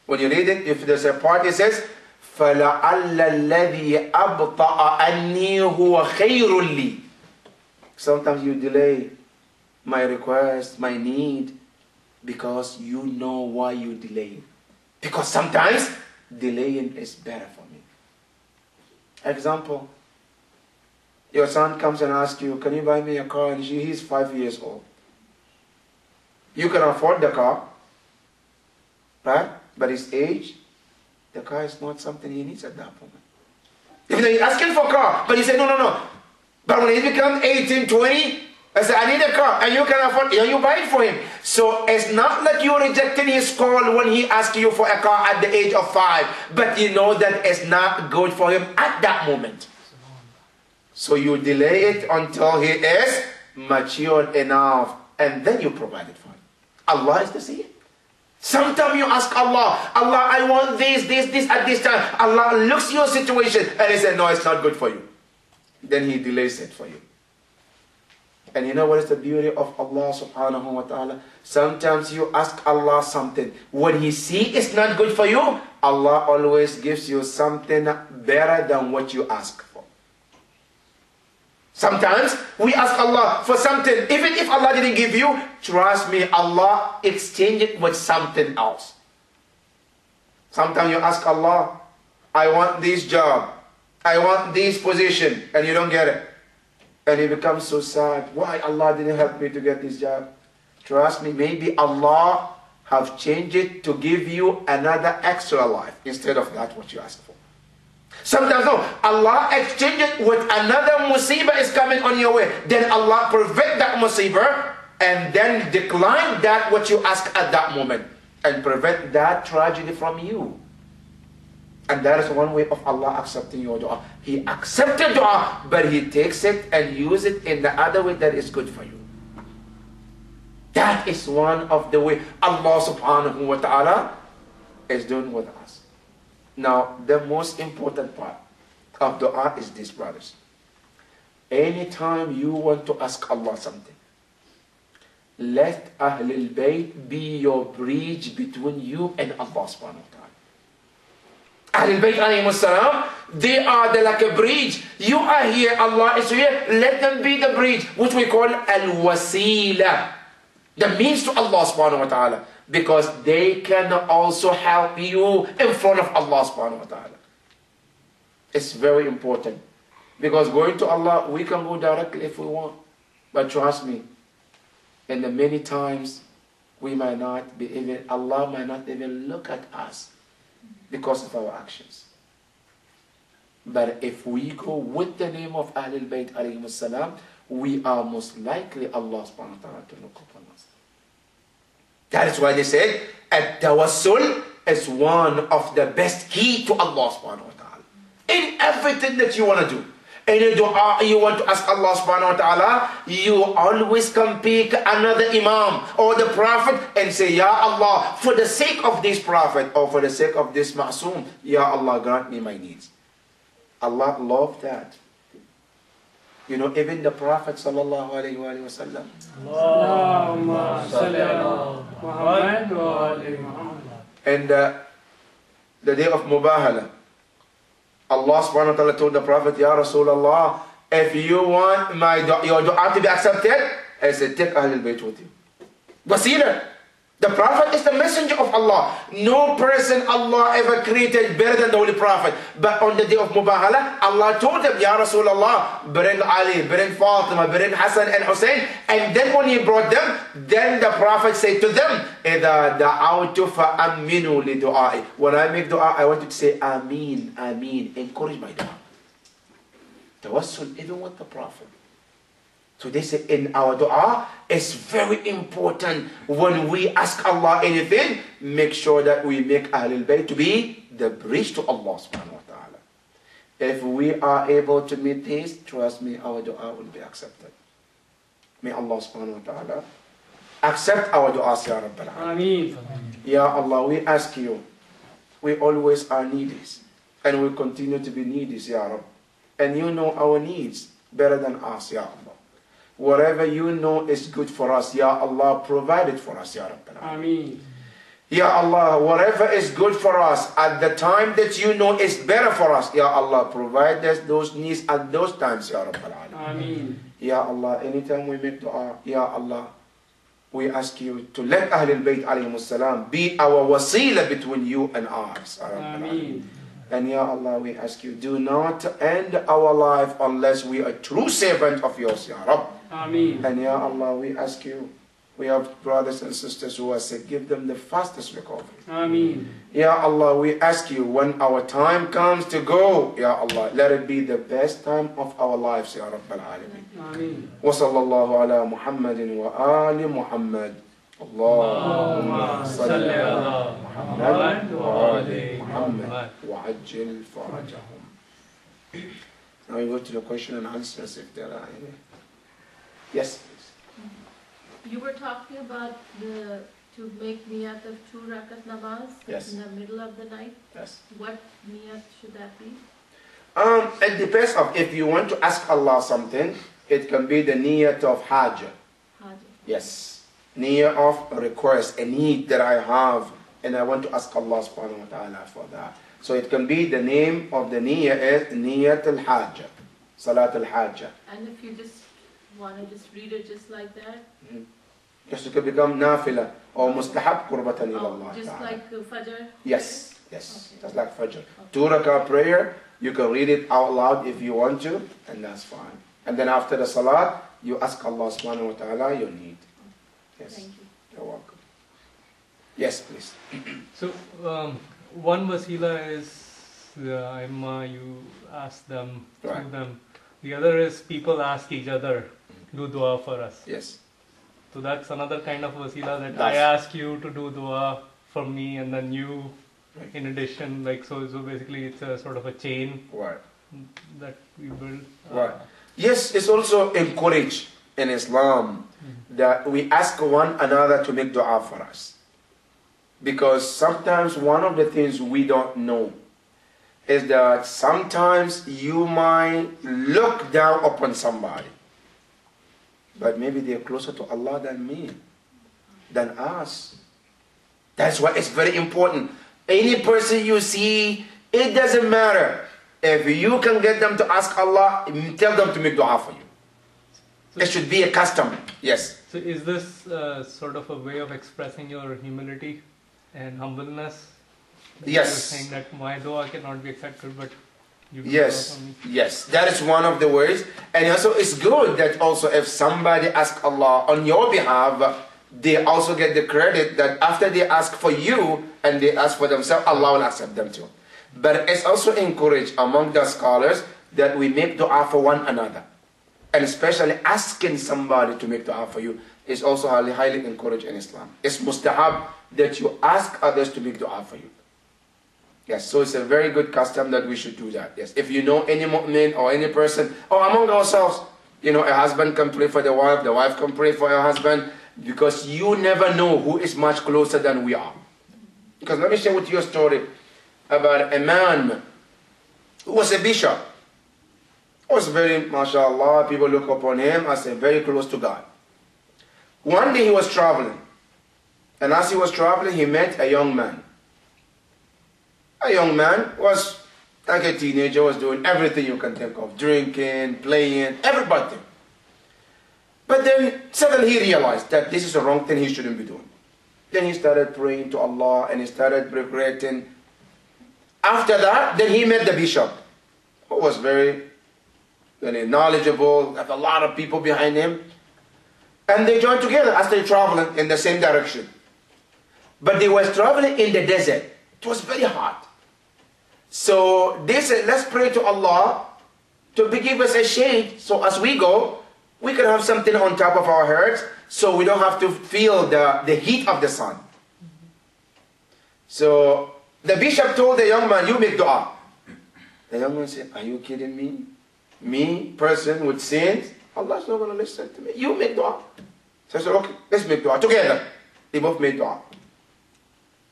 Speaker 1: when you read it, if there's a part it says, فَلَعَلَّ الَّذِي أَبْطَأَ أَنِّي هُوَ خَيْرٌ لِي. Sometimes you delay my request, my need, because you know why you delay. Because sometimes delaying is better for me. Example, your son comes and asks you, can you buy me a car? And he's 5 years old. You can afford the car, right? But his age, the car is not something he needs at that moment. Even though he's asking for a car, but you say, no, no, no. But when he becomes 18, 20, I say, I need a car, and you can afford it, and you buy it for him. So it's not like you're rejecting his call when he asks you for a car at the age of 5, but you know that it's not good for him at that moment. So you delay it until he is matured enough, and then you provide it for him. Allah is the same. Sometimes you ask Allah, Allah, I want this at this time. Allah looks at your situation and He said, no, it's not good for you. Then He delays it for you. And you know what is the beauty of Allah subhanahu wa ta'ala? Sometimes you ask Allah something. When He sees it's not good for you, Allah always gives you something better than what you ask for. Sometimes we ask Allah for something, even if Allah didn't give you, trust me, Allah exchange it with something else. Sometimes you ask Allah, I want this job, I want this position, and you don't get it. And you become so sad. Why Allah didn't help me to get this job? Trust me, maybe Allah have changed it to give you another extra life instead of that what you ask for. Sometimes no, Allah exchange it with another musibah is coming on your way. Then Allah prevent that musibah and then decline that what you ask at that moment and prevent that tragedy from you. And that is one way of Allah accepting your dua. He accepted dua, but He takes it and uses it in the other way that is good for you. That is one of the way Allah subhanahu wa ta'ala is doing with us. Now, the most important part of dua is this, brothers. Anytime you want to ask Allah something, let Ahlul Bayt be your bridge between you and Allah subhanahu wa ta'ala. Ahlul Bayt alayhimu salam, they are like a bridge. You are here, Allah is here, let them be the bridge, which we call al-wasila, the means to Allah subhanahu wa ta'ala, because they can also help you in front of Allah subhanahu wa ta'ala. It's very important, because going to Allah, we can go directly if we want, but trust me, and the many times we might not be even, Allah might not even look at us because of our actions. But if we go with the name of Ahlul Bayt alayhimus salam, we are most likely Allah subhanahu wa ta'ala to look upon us. That is why they said, at-tawassul is one of the best key to Allah subhanahu wa ta'ala. In everything that you want to do, any dua you want to ask Allah subhanahu wa ta'ala, you always can pick another imam or the prophet and say, Ya Allah, for the sake of this prophet or for the sake of this ma'soom, Ya Allah, grant me my needs. Allah loved that. You know, even the Prophet sallallahu alayhi wa sallam.
Speaker 2: Allahumma salli ala Muhammad wa ali Muhammad.
Speaker 1: And the day of Mubahala, Allah subhanahu wa ta'ala told the Prophet, Ya Rasulullah, if you want your dua to be accepted, I said, take Ahlul Bayt with you. Wasila. The Prophet is the messenger of Allah. No person Allah ever created better than the Holy Prophet. But on the day of Mubahala, Allah told him, Ya Rasulullah, bring Ali, bring Fatima, bring Hassan and Hussein. And then when he brought them, then the Prophet said to them, إِذَا دَعَوْتُ فَأَمِّنُوا لِدُعَائِ. When I make dua, I want you to say, Ameen, Ameen. Encourage my dua. Tawassul even with the Prophet. So they say in our dua, it's very important when we ask Allah anything, make sure that we make Ahlul Bayt to be the bridge to Allah subhanahu wa ta'ala. If we are able to meet this, trust me, our dua will be accepted. May Allah subhanahu wa ta'ala accept our du'as, Ya Rabbal Alameen. Ya Allah, we ask you, we always are needy, and we continue to be needy, Ya Rabb. And you know our needs better than us, Ya Allah. Whatever you know is good for us, Ya Allah, provide it for us, Ya Rabbal Alameen. Ya Allah, whatever is good for us at the time that you know is better for us, Ya Allah, provide us those needs at those times, Ya Rabbal Alameen. Ya Allah, anytime we make dua, Ya Allah, we ask you to let Ahlul Bayt alayhimus salam be our wasila between you and us, Ya Rabbal Alameen. And Ya Allah, we ask you, do not end our life unless we are true servant of yours, Ya Rabb.
Speaker 2: Ameen.
Speaker 1: And Ya Allah, we ask you, we have brothers and sisters who are sick, give them the fastest recovery.
Speaker 2: Ameen.
Speaker 1: Ya Allah, we ask you, when our time comes to go, Ya Allah, let it be the best time of our lives, Ya Rabbal Alameen.
Speaker 2: Ameen.
Speaker 1: Wa sallallahu ala Muhammadin wa ali Muhammad. Allahumma salli ala Muhammad wa ali Muhammad wa ajil farajahum. Now we go to the question and answers if there are any. Yes, please.
Speaker 3: You were talking about to make niyat of 2 rakat namaz
Speaker 1: Yes.
Speaker 3: in the middle of the night.
Speaker 1: Yes.
Speaker 3: What niyat should that be?
Speaker 1: It depends of if you want to ask Allah something, it can be the niyat of hajj.
Speaker 3: Hajj.
Speaker 1: Yes. Niyat of request, a need that I have, and I want to ask Allah subhanahu wa ta'ala for that. So it can be the name of the niyat is niyat al-hajj, salat al-hajj.
Speaker 3: And if you just want to just read it just like that?
Speaker 1: Just it could become nafila or mustahab qurbatan ila Allah
Speaker 3: Just
Speaker 1: ta'ala.
Speaker 3: like Fajr?
Speaker 1: Yes, yes,
Speaker 3: Okay.
Speaker 1: just like Fajr. 2 rakah prayer, you can read it out loud if you want to, and that's fine. And then after the salat, you ask Allah subhanahu wa ta'ala your need. Yes,
Speaker 3: Thank you.
Speaker 1: you're welcome. Yes, please.
Speaker 4: So, one wasila is Imma, you ask them,
Speaker 1: Right.
Speaker 4: through them. The other is people ask each other, do dua for us.
Speaker 1: Yes.
Speaker 4: So that's another kind of wasila that
Speaker 1: That's-
Speaker 4: I ask you to do dua for me, and then you,
Speaker 1: Right.
Speaker 4: in addition, like so basically it's a sort of a chain
Speaker 1: Right.
Speaker 4: that we build.
Speaker 1: Right. Yes, it's also encouraged in Islam that we ask one another to make dua for us. Because sometimes one of the things we don't know is that sometimes you might look down upon somebody, but maybe they're closer to Allah than me, than us. That's why it's very important. Any person you see, it doesn't matter. If you can get them to ask Allah, tell them to make dua for you. It should be a custom. Yes.
Speaker 4: So is this sort of a way of expressing your humility and humbleness?
Speaker 1: Yes.
Speaker 4: You're saying that my dua cannot be accepted, but you can
Speaker 1: Yes.
Speaker 4: dua for me.
Speaker 1: Yes. That is one of the ways. And also it's good that also if somebody asks Allah on your behalf, they also get the credit that after they ask for you and they ask for themselves, Allah will accept them too. But it's also encouraged among the scholars that we make dua for one another. And especially asking somebody to make dua for you is also highly encouraged in Islam. It's mustahab that you ask others to make dua for you. Yes, so it's a very good custom that we should do that. Yes, if you know any mu'min or any person, or among ourselves, you know, a husband can pray for the wife can pray for her husband, because you never know who is much closer than we are. Because let me share with you a story about a man who was a bishop. Was very, mashallah, people look upon him as a very close to God. One day he was traveling, and as he was traveling, he met a young man. A young man was like a teenager, was doing everything you can think of, drinking, playing, everybody. But then suddenly he realized that this is a wrong thing he shouldn't be doing. Then he started praying to Allah and he started regretting. After that, then he met the bishop, who was very knowledgeable, had a lot of people behind him. And they joined together as they traveling in the same direction. But they were traveling in the desert. It was very hot. So they said, let's pray to Allah to give us a shade. So as we go, we can have something on top of our heads so we don't have to feel the heat of the sun. So the bishop told the young man, you make dua. The young man said, are you kidding me? Me, person with sins, Allah's not going to listen to me. You make dua. So I said, okay, let's make dua together. They both made dua.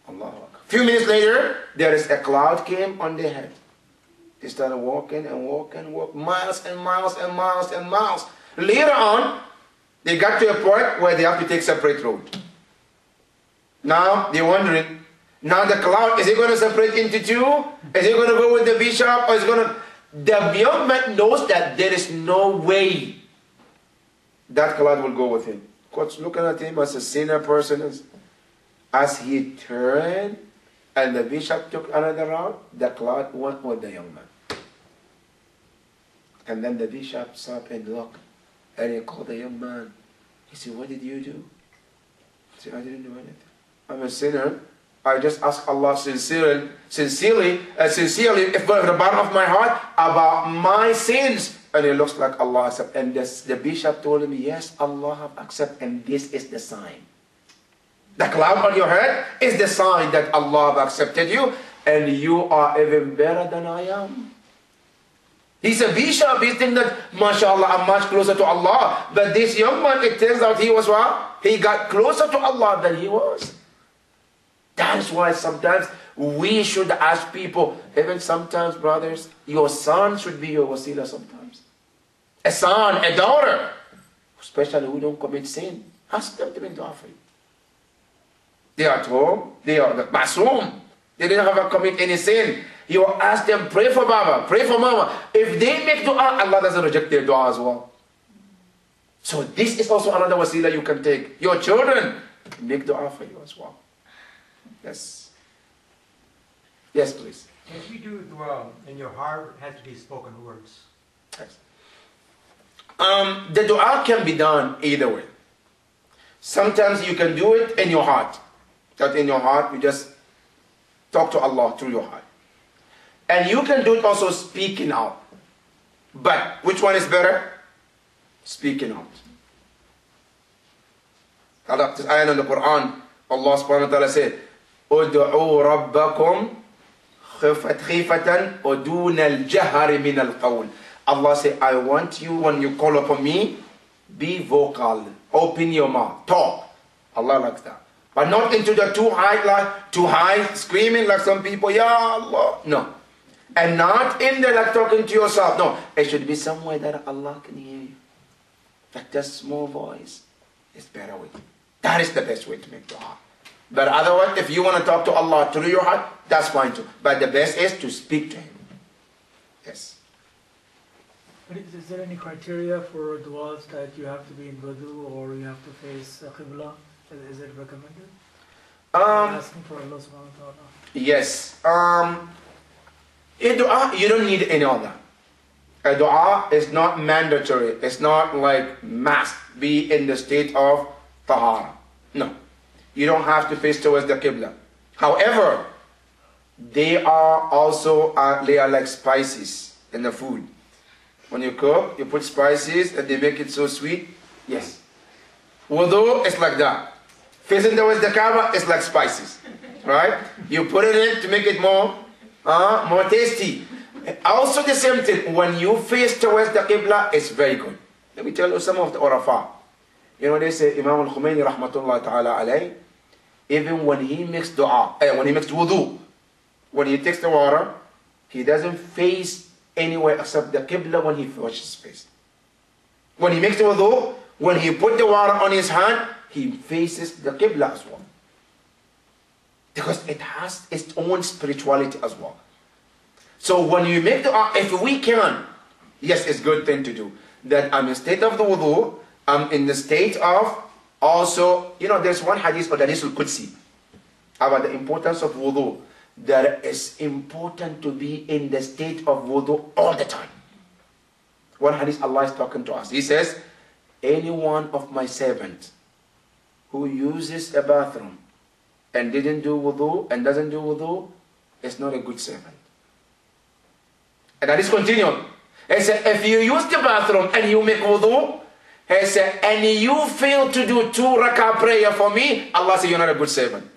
Speaker 1: Allah. A few minutes later, there is a cloud came on their head. They started walking and walking, miles and miles and miles and miles. Later on, they got to a point where they have to take separate road. Now they're wondering, now the cloud, is it going to separate into two? Is it going to go with the bishop? Or is it going to... The young man knows that there is no way that cloud will go with him. God's looking at him as a sinner person. As he turned and the bishop took another route, the cloud went with the young man. And then the bishop stopped and looked. And he called the young man. He said, what did you do? He said, I didn't do anything. I'm a sinner. I just ask Allah sincerely, if from the bottom of my heart, about my sins. And it looks like Allah accepted. And the bishop told him, yes, Allah have accepted, and this is the sign. The cloud on your head is the sign that Allah have accepted you, and you are even better than I am. He's a bishop. He thinks that, mashallah, I'm much closer to Allah. But this young man, it turns out he was what? He got closer to Allah than he was. That is why sometimes we should ask people, even sometimes, brothers, your son should be your wasila sometimes. A son, a daughter, especially who don't commit sin. Ask them to make dua for you. They are at home, they are the masoom. They didn't have to commit any sin. You ask them, pray for Baba, pray for Mama. If they make dua, Allah doesn't reject their dua as well. So this is also another wasila you can take. Your children make dua for you as well. Yes. Yes, please.
Speaker 5: If you do dua in your heart, it has to be spoken words.
Speaker 1: Yes. The dua can be done either way. Sometimes you can do it in your heart. That in your heart, you just talk to Allah through your heart. And you can do it also speaking out. But which one is better? Speaking out. This ayah in the Quran, Allah subhanahu wa ta'ala said, "Ud'u rabbakum khifatan wa duna al-jahri min al-qawl." Allah said, I want you, when you call upon me, be vocal. Open your mouth. Talk. Allah likes that. But not into the too high, screaming like some people, Ya Allah. No. And not in there like talking to yourself. No. It should be somewhere that Allah can hear you. Like that small voice is better way. That is the best way to make dua. But otherwise, if you want to talk to Allah through your heart, that's fine too. But the best is to speak to Him. Yes.
Speaker 2: But is there any criteria for du'as that you have to be in wudu or you have to face Qibla? Is it recommended? Asking for Allah subhanahu wa ta'ala.
Speaker 1: Yes. In dua, you don't need any of that. A dua is not mandatory. It's not like must be in the state of tahara. No. You don't have to face towards the Qibla. However, they are also they are like spices in the food. When you cook, you put spices and they make it so sweet. Yes. Wudu is like that. Facing towards the Kaaba is like spices. Right? You put it in to make it more tasty. Also the same thing, when you face towards the Qibla, it's very good. Let me tell you some of the urafa. You know, they say Imam al-Khumaini rahmatullah ta'ala alayh, even when he makes dua, when he makes wudu, when he takes the water, he doesn't face anywhere except the Qibla when he washes his face. When he makes the wudu, when he put the water on his hand, he faces the Qibla as well. Because it has its own spirituality as well. So when you make dua, if we can, yes, it's a good thing to do. That I'm in state of the wudu, I'm in the state of also, you know, there's one hadith or hadith al-Qudsi about the importance of wudu. That it's important to be in the state of wudu all the time. One hadith Allah is talking to us. He says, any one of my servants who uses a bathroom and didn't do wudu and doesn't do wudu is not a good servant. And that is continued. He said, if you use the bathroom and you make wudu, he said, and you fail to do 2 rak'ah prayer for me, Allah said, you're not a good servant.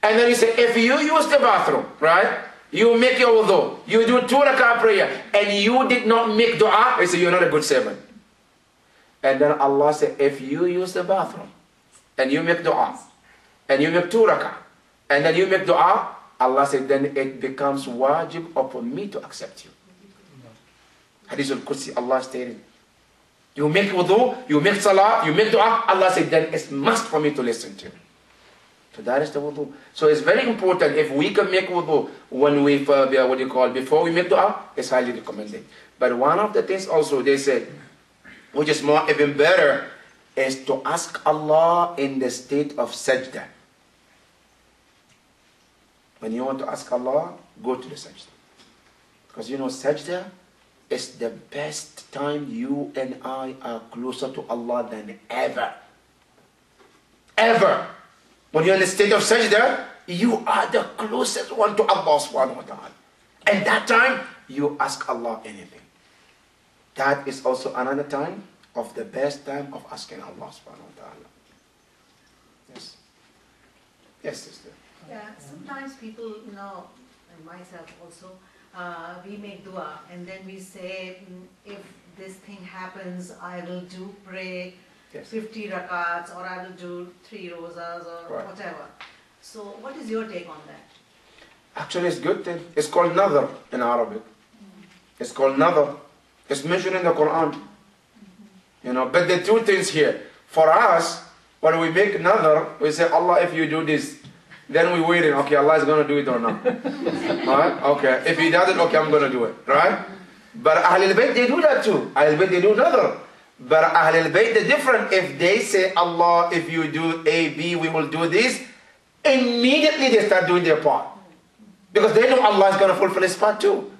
Speaker 1: And then he said, if you use the bathroom, right, you make your wudu, you do 2 rak'ah prayer, and you did not make dua, he said, you're not a good servant. And then Allah said, if you use the bathroom, and you make dua, and you make 2 rak'ah, and then you make dua, Allah said, then it becomes wajib upon me to accept you. Hadith al-Qudsi, Allah stated, you make wudu, you make salah, you make dua, Allah said, then it's must for me to listen to you. So that is the wudu. So it's very important if we can make wudu when we, before we make dua, it's highly recommended. But one of the things also they said, which is more even better, is to ask Allah in the state of sajda. When you want to ask Allah, go to the sajda. Because you know sajda is the best time you and I are closer to Allah than ever. Ever. When you're in the state of sajda, you are the closest one to Allah subhanahu wa ta'ala. And that time, you ask Allah anything. That is also another time of the best time of asking Allah subhanahu wa ta'ala. Yes. Yes, sister.
Speaker 6: Yeah, sometimes people, you know, and myself also, we make dua and then we say, if this thing happens, I will pray 50 rakats, or I will do 3 rosas, or whatever. So what is your take on that?
Speaker 1: Actually, it's a good thing. It's called nadhr in Arabic. It's called nadhr. It's mentioned in the Quran. You know, but the 2 things here. For us, when we make nadhr, we say, Allah, if you do this, then we waiting, okay, Allah is going to do it or not. Right? Okay. If He does it, okay, I'm going to do it. Right? But Ahlul Bayt, they do that too. Ahlul Bayt, they do nadhr. But Ahlul Bayt, they're different. If they say, Allah, if you do A, B, we will do this, immediately they start doing their part. Because they know Allah is going to fulfill His part too.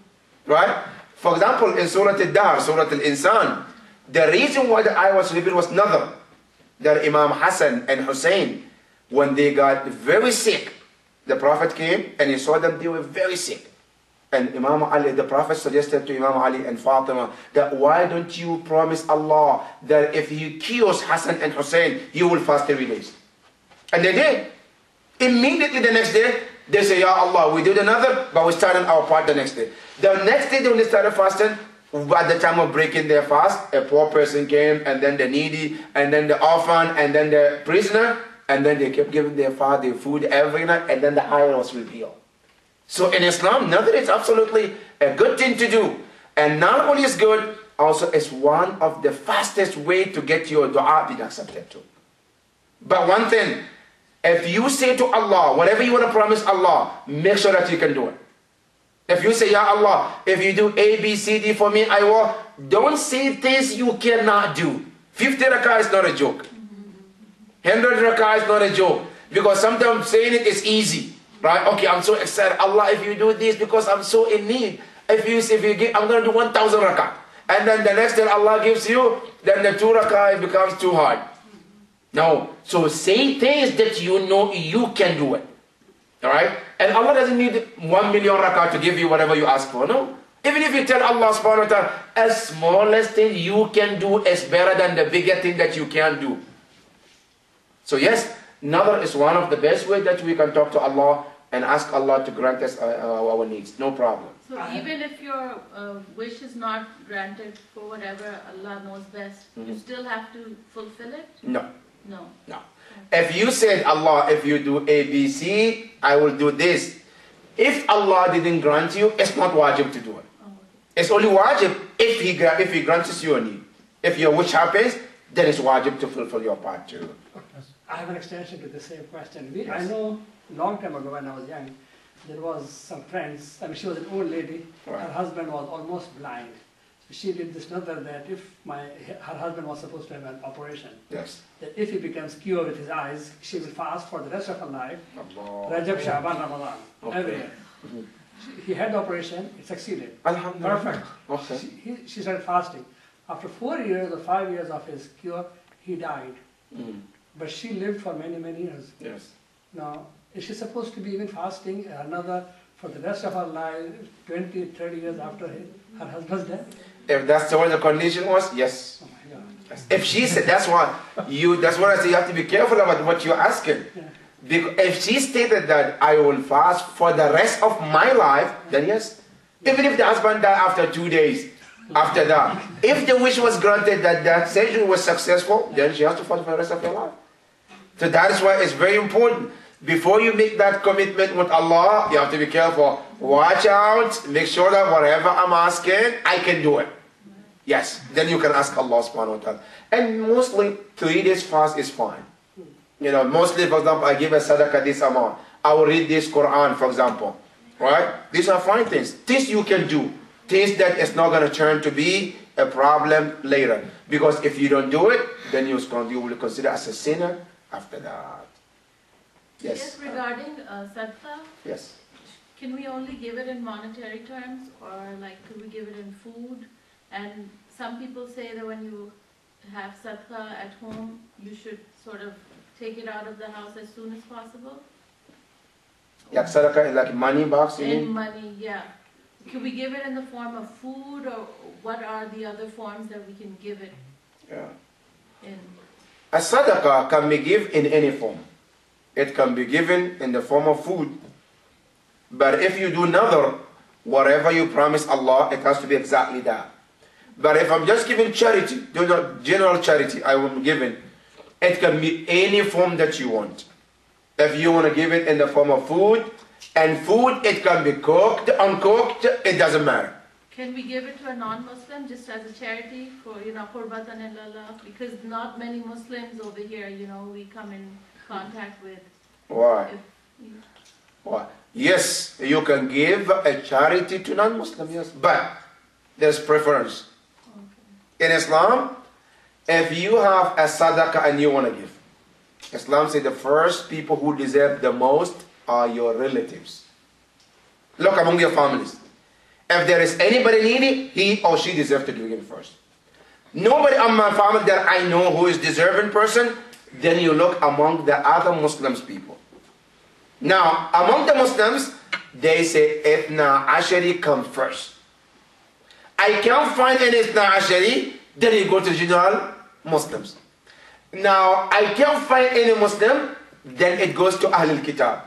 Speaker 1: Right? For example, in Surah Al-Dahr, Surah Al-Insan, the reason why the ayah was revealed was nadhr. That Imam Hassan and Hussein, when they got very sick, the Prophet came and he saw them, they were very sick. And Imam Ali, the Prophet suggested to Imam Ali and Fatima that why don't you promise Allah that if He cures Hassan and Hussein, you will fast 3 days. And they did. Immediately the next day, they say, Ya Allah, we did another, but we started our part the next day. The next day when they started fasting, at the time of breaking their fast, a poor person came, and then the needy, and then the orphan, and then the prisoner, and then they kept giving their father food every night, and then the ayah was revealed. So in Islam, nothing is absolutely a good thing to do. And not only is good, also it's one of the fastest way to get your dua being accepted too. But one thing, if you say to Allah, whatever you want to promise Allah, make sure that you can do it. If you say, Ya Allah, if you do A, B, C, D for me, I will. Don't say things you cannot do. 50 rakah is not a joke. 100 rakah is not a joke. Because sometimes saying it is easy. Right? Okay, I'm so excited. Allah, if you do this because I'm so in need. If you give, I'm going to do 1,000 rakah. And then the next thing Allah gives you, then the 2 rakah it becomes too hard. No. So say things that you know you can do it. Alright? And Allah doesn't need 1 million rakah to give you whatever you ask for. No. Even if you tell Allah subhanahu wa ta'ala, as smallest thing you can do is better than the bigger thing that you can do. So yes, Nadr is one of the best ways that we can talk to Allah and ask Allah to grant us our needs. No problem.
Speaker 3: So even if your wish is not granted for whatever Allah knows best, you still have to fulfill it?
Speaker 1: No.
Speaker 3: No.
Speaker 1: No. If you said, Allah, if you do A, B, C, I will do this. If Allah didn't grant you, it's not wajib to do it.
Speaker 3: Oh, okay.
Speaker 1: It's only wajib if He grants you a need. If your wish happens, then it's wajib to fulfill your part too.
Speaker 7: I have an extension to the same question.
Speaker 1: Yes.
Speaker 7: I know a long time ago when I was young, there was some friends, I mean she was an old lady,
Speaker 1: Right.
Speaker 7: her husband was almost blind. So she did this nadr that if her husband was supposed to have an operation,
Speaker 1: Yes.
Speaker 7: that if he becomes cured with his eyes, she will fast for the rest of her life,
Speaker 1: Allah.
Speaker 7: Rajab, Sha'ban, Ramadan, every
Speaker 1: Okay.
Speaker 7: year. He had the operation, it succeeded.
Speaker 1: Alhamdulillah.
Speaker 7: Perfect.
Speaker 1: Okay.
Speaker 7: She started fasting. After 4 years or 5 years of his cure, he died. But she lived for many, many years.
Speaker 1: Yes.
Speaker 7: Now, is she supposed to be even fasting another for the rest of her life, 20, 30 years after her husband's death?
Speaker 1: If that's what the condition was, yes.
Speaker 7: Oh my God.
Speaker 1: Yes. If she said, that's what I say, you have to be careful about what you're asking.
Speaker 7: Yeah.
Speaker 1: Because if she stated that I will fast for the rest of my life, then yes. Even if the husband died after 2 days, after that, if the wish was granted that that surgery was successful, then she has to fast for the rest of her life. So that is why it's very important. Before you make that commitment with Allah, you have to be careful. Watch out, make sure that whatever I'm asking, I can do it. Yes, then you can ask Allah subhanahu wa ta'ala. And mostly 3 days fast is fine. You know, mostly, for example, I give a sadaqah this amount. I will read this Quran, for example. Right? These are fine things. Things you can do. Things that is not going to turn to be a problem later. Because if you don't do it, then you will consider as a sinner after that. Yes.
Speaker 3: Regarding sadaqah,
Speaker 1: Yes.
Speaker 3: can we only give it in monetary terms, or like could we give it in food? And some people say that when you have sadaqah at home, you should sort of take it out of the house as soon as possible.
Speaker 1: Like sadaqah is like money box, you
Speaker 3: In
Speaker 1: mean?
Speaker 3: money, yeah. Could we give it in the form of food, or what are the other forms that we can give it
Speaker 1: Yeah.
Speaker 3: in?
Speaker 1: A sadaqah can be given in any form. It can be given in the form of food. But if you do nadr, whatever you promise Allah, it has to be exactly that. But if I'm just giving charity, general charity, I will give it. It can be any form that you want. If you want to give it in the form of food, and food, it can be cooked, uncooked, it doesn't matter.
Speaker 3: Can we give it to a non-Muslim just as a charity for, qurbatan ilallah? Because not many Muslims over here, we come in contact with.
Speaker 1: Why?
Speaker 3: If,
Speaker 1: Why? Yes, you can give a charity to non-Muslim, yes, but there's preference.
Speaker 3: okay.
Speaker 1: In Islam, if you have a sadaqah and you want to give, Islam says the first people who deserve the most are your relatives. Look among your families. If there is anybody needy, he or she deserves to give first. Nobody among my family that I know who is deserving person, then you look among the other Muslims people. Now, among the Muslims, they say Ithna Ashari come first. I can't find any Ithna Ashari, then you go to general Muslims. Now, I can't find any Muslim, then it goes to Ahlul Kitab.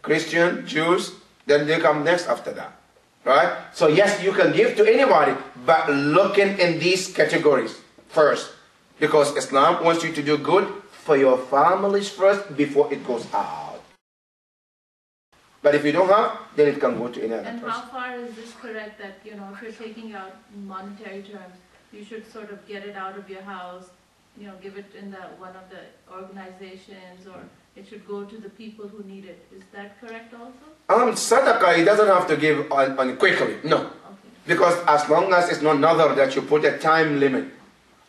Speaker 1: Christian, Jews, then they come next after that. Right? So yes, you can give to anybody, but looking in these categories first. Because Islam wants you to do good for your families first before it goes out. But if you don't have, then it can go to any other person.
Speaker 3: And how far is this correct that, if you're taking out monetary terms, you should sort of get it out of your house, give it in one of the organizations, or it should go to the people who need it. Is that correct also?
Speaker 1: Sadaqah, it doesn't have to give on quickly, no.
Speaker 3: Okay.
Speaker 1: Because as long as it's not another that you put a time limit.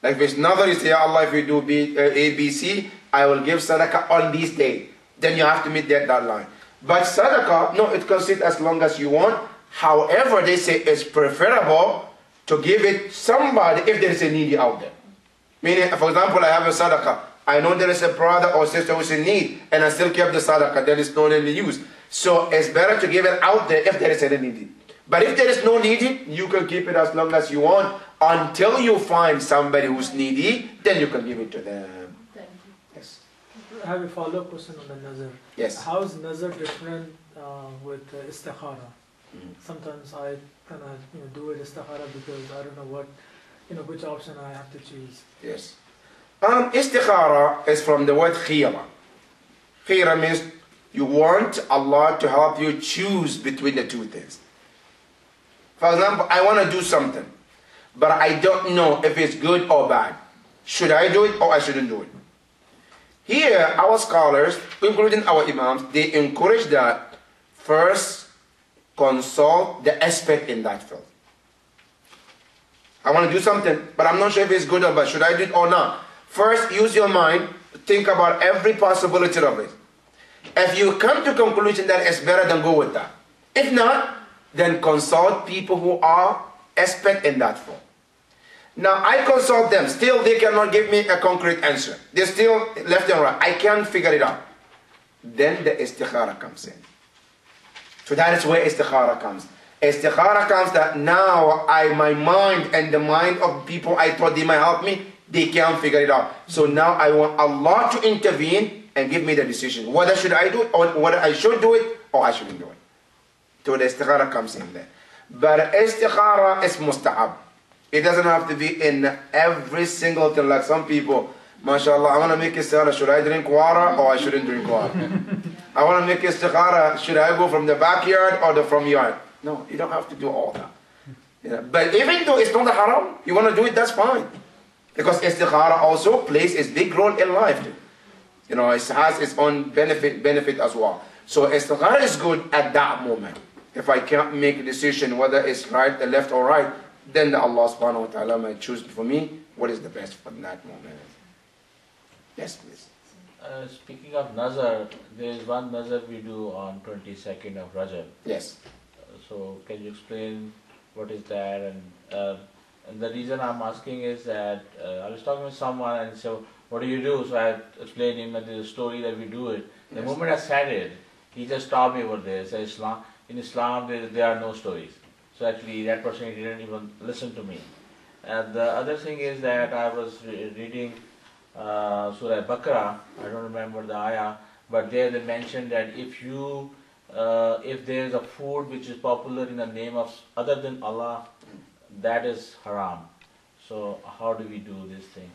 Speaker 1: Like if it's another, you say, Ya Allah, if you do A, B, C, I will give sadaqah on this day. Then you have to meet that line. But sadaqah, no, it can sit as long as you want. However, they say it's preferable to give it somebody if there is a needy out there. Meaning, for example, I have a sadaqah. I know there is a brother or sister who's in need, and I still kept the sadaqah. There is no need to use. So it's better to give it out there if there is any need. But if there is no needy, you can keep it as long as you want until you find somebody who's needy. Then you can give it to them.
Speaker 3: Thank you.
Speaker 1: Yes.
Speaker 2: I have a follow-up question on the nazar.
Speaker 1: Yes.
Speaker 2: How is nazar different with istikhara? Sometimes I kind of do it istikhara because I don't know what which option I have to choose.
Speaker 1: Yes. Istikhara is from the word khira. Khira means you want Allah to help you choose between the two things. For example, I want to do something, but I don't know if it's good or bad. Should I do it or I shouldn't do it? Here, our scholars, including our imams, they encourage that first consult the expert in that field. I want to do something, but I'm not sure if it's good or bad. Should I do it or not? First, use your mind. Think about every possibility of it. If you come to conclusion that it's better, then go with that. If not, then consult people who are expert in that field. Now, I consult them. Still, they cannot give me a concrete answer. They're still left and right. I can't figure it out. Then the istikhara comes in. So that is where istikhara comes. Istikhara comes that now my mind and the mind of people I thought they might help me, they can't figure it out. So now I want Allah to intervene and give me the decision. Whether should I do it or whether I should do it or I shouldn't do it. So the istikhara comes in there. But istikhara is musta'ab. It doesn't have to be in every single thing. Like some people, mashallah, I want to make istikhara. Should I drink water or I shouldn't drink water? I want to make istikhara. Should I go from the backyard or the front yard? No, you don't have to do all that. Yeah. But even though it's not a haram, you want to do it, that's fine. Because istikhara also plays a big role in life too. It has its own benefit as well. So istikhara is good at that moment. If I can't make a decision whether it's right, left or right, then Allah subhanahu wa ta'ala might choose for me what is the best for that moment. Yes, please.
Speaker 8: Speaking of nazar, there is one nazar we do on 22nd of Rajab.
Speaker 1: Yes.
Speaker 8: So can you explain what is that? And the reason I'm asking is that I was talking with someone and said, what do you do? So I explained him that there's a story that we do it. The moment I said it, he just stopped me over there. He said, in Islam there are no stories. So actually that person didn't even listen to me. And the other thing is that I was reading Surah Baqarah, I don't remember the ayah, but there they mentioned that if there is a food which is popular in the name of other than Allah, that is haram. So how do we do this thing?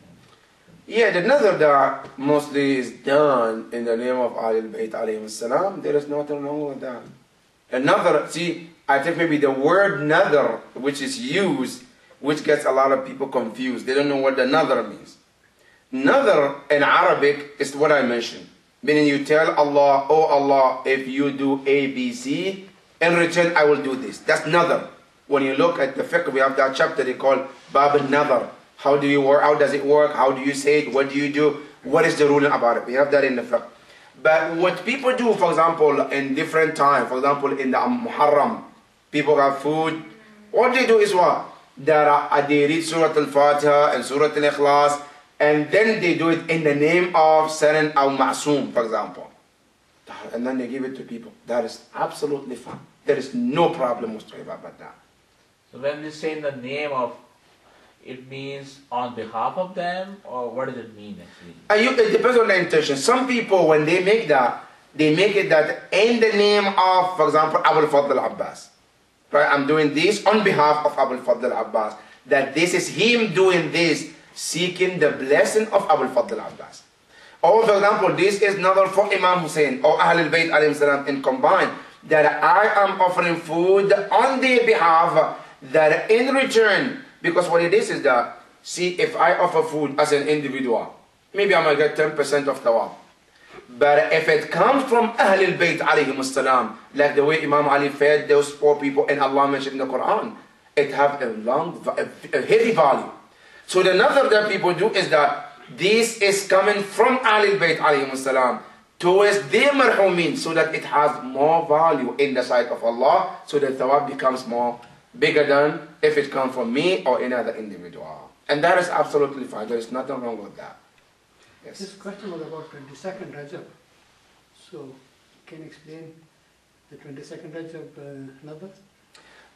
Speaker 1: Yeah, the nazar that mostly is done in the name of Ahlul Bayt alayhim salam, there is nothing wrong with that. Another, see, I think maybe the word nazar, which is used, which gets a lot of people confused. They don't know what the nazar means. Nazar in Arabic is what I mentioned. Meaning you tell Allah, oh Allah, if you do A, B, C, in return I will do this. That's nazar. When you look at the fiqh, we have that chapter they call Bab al-Nazar. How do you work? How does it work? How do you say it? What do you do? What is the ruling about it? We have that in the fiqh. But what people do, for example, in different time, for example, in the Muharram, people have food. What they do is what? They read Surah Al-Fatiha and Surah Al-Ikhlas, and then they do it in the name of Saran al-Ma'soom, for example. And then they give it to people. That is absolutely fine. There is no problem whatsoever about that.
Speaker 8: So when they say in the name of, it means on behalf of them, or what does it mean actually?
Speaker 1: It depends on the intention. Some people, when they make that, they make it that in the name of, for example, Abul Fadl Abbas. Right? I'm doing this on behalf of Abu al-Fadl Abbas. That this is him doing this, seeking the blessing of Abu al-Fadl Abbas. Or for example, this is another for Imam Hussein or Ahl al-Bayt alayhi salam in combined. That I am offering food on their behalf, that in return, because what it is that, see, if I offer food as an individual, maybe I might get 10% of tawaf. But if it comes from Ahl al-Bayt alayhim salam, like the way Imam Ali fed those poor people and Allah mentioned in the Quran, it have a heavy value. So the another that people do is that this is coming from Ahl al-Bayt alayhim salam towards their marhumin, so that it has more value in the sight of Allah, so that tawaf becomes more bigger than if it comes from me or another individual. And that is absolutely fine. There is nothing wrong with that. Yes.
Speaker 7: This question was about 22nd Rajab. So, can you explain the 22nd Rajab number?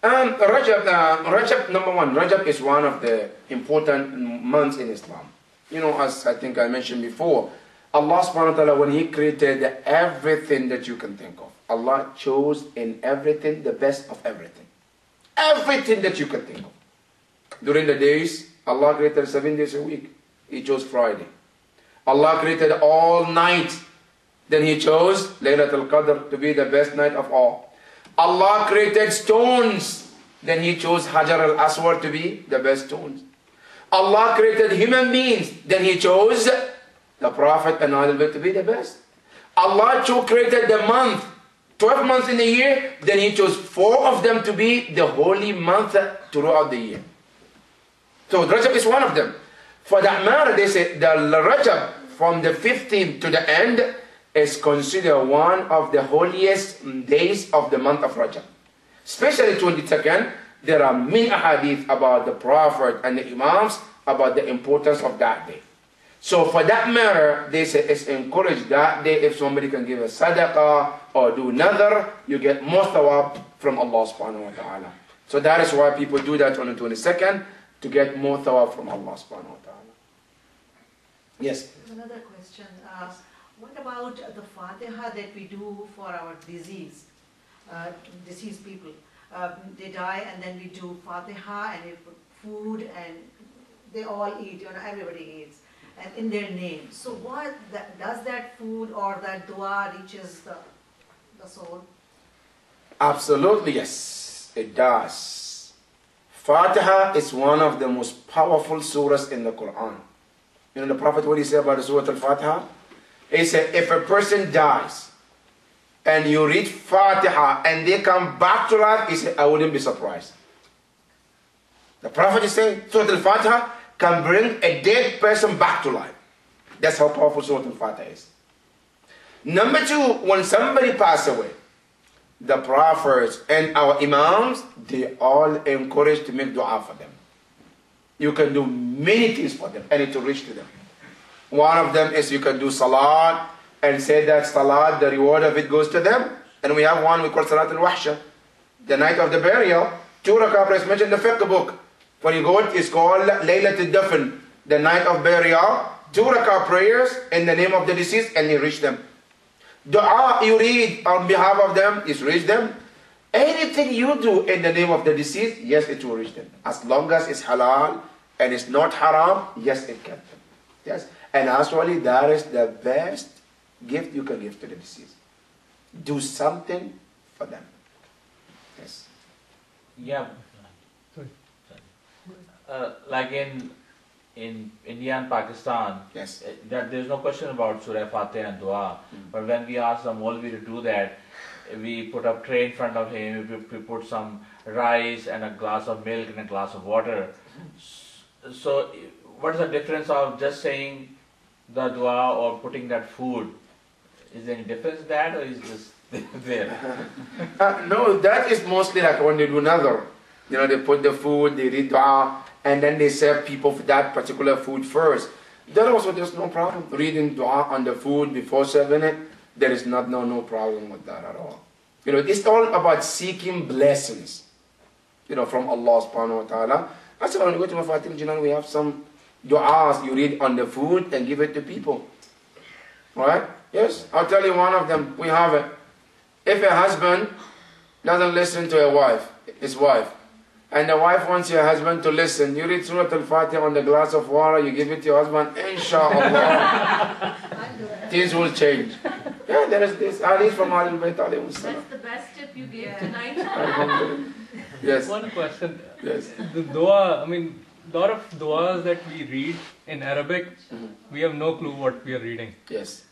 Speaker 1: Rajab, number one, Rajab is one of the important months in Islam. You know, as I think I mentioned before, Allah subhanahu wa ta'ala, when He created everything that you can think of, Allah chose in everything the best of everything. Everything that you can think of. During the days, Allah created 7 days a week. He chose Friday. Allah created all night. Then He chose Laylatul Qadr to be the best night of all. Allah created stones. Then He chose Hajar al-Aswad to be the best stones. Allah created human beings. Then He chose the Prophet and Ahlul Bayt to be the best. Allah created the month, 12 months in the year. Then He chose 4 of them to be the holy month throughout the year. So Rajab is one of them. For that matter, they say the Rajab from the 15th to the end is considered one of the holiest days of the month of Rajab. Especially 22nd, there are many hadith about the Prophet and the Imams about the importance of that day. So for that matter, they say it's encouraged that day if somebody can give a sadaqah or do nadhr, you get more thawab from Allah subhanahu wa ta'ala. So that is why people do that on the 22nd, to get more thawab from Allah subhanahu wa ta'ala. Yes?
Speaker 6: Another question. What about the Fatiha that we do for our deceased people? They die and then we do Fatiha and we put food and they all eat, you know, everybody eats. And in their name. So what does that food or that dua reaches the soul?
Speaker 1: Absolutely, yes, it does. Fatiha is one of the most powerful surahs in the Quran. You know the Prophet, what he said about the Surah Al-Fatiha? He said, if a person dies and you read Fatiha and they come back to life, he said, I wouldn't be surprised. The Prophet is saying, Surah Al-Fatiha can bring a dead person back to life. That's how powerful Surah Al-Fatiha is. Number 2, when somebody passes away, the prophets and our imams, they all encourage to make dua for them. You can do many things for them and it will reach to them. One of them is you can do salat and say that salat, the reward of it goes to them. And we have one we call Salat al-Wahsha, the night of the burial. 2 rakah prayers mentioned in the fiqh book. When you go, it's called Laylat al-Dafn, the night of burial. 2 rakah prayers in the name of the deceased and you reach them. Dua you read on behalf of them, is reach them. Anything you do in the name of the deceased, yes, it will reach them. As long as it's halal and it's not haram, yes, it can. Yes. And actually, that is the best gift you can give to the deceased. Do something for them. Yes.
Speaker 8: Yeah. Like in India and Pakistan,
Speaker 1: yes,
Speaker 8: that there's no question about Surah Fatiha and Dua. But when we ask the Maulvi to do that, we put a tray in front of him, we put some rice and a glass of milk and a glass of water. So what is the difference of just saying the dua or putting that food? Is there any difference in that, or is just there?
Speaker 1: No, that is mostly like when they do nadhr. You know, they put the food, they read dua, and then they serve people for that particular food first. There also, there's no problem reading dua on the food before serving it. There is no problem with that at all. You know, it's all about seeking blessings, you know, from Allah subhanahu wa ta'ala. That's why when we go to Mafatil Jinan, we have some du'as you read on the food and give it to people. Right? Yes? I'll tell you one of them. We have it. If a husband doesn't listen to a wife, his wife. And the wife wants your husband to listen. You read Surah Al-Fatiha on the glass of water, you give it to your husband, inshallah, things will change. Yeah, there is this hadith from Ahlul Bayt alayhi salam.
Speaker 3: That's the best tip you gave tonight.
Speaker 1: Yes.
Speaker 4: One question.
Speaker 1: Yes.
Speaker 4: The dua, I mean, lot of duas that we read in Arabic, we have no clue what we are reading.
Speaker 1: Yes.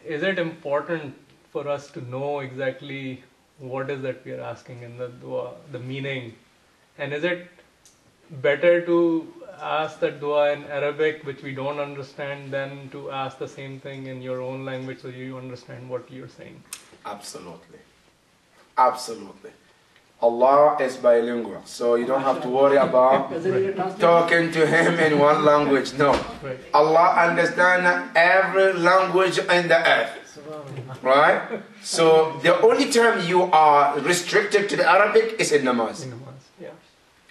Speaker 4: Is it important for us to know exactly what is that we are asking in the dua, the meaning? And is it better to ask that dua in Arabic, which we don't understand, than to ask the same thing in your own language so you understand what you're saying?
Speaker 1: Absolutely. Absolutely. Allah is bilingual, so you don't have to worry about talking to Him in one language. No.
Speaker 4: Right.
Speaker 1: Allah understands every language in the earth. Right? So the only time you are restricted to the Arabic is in namaz.
Speaker 4: In namaz, yeah.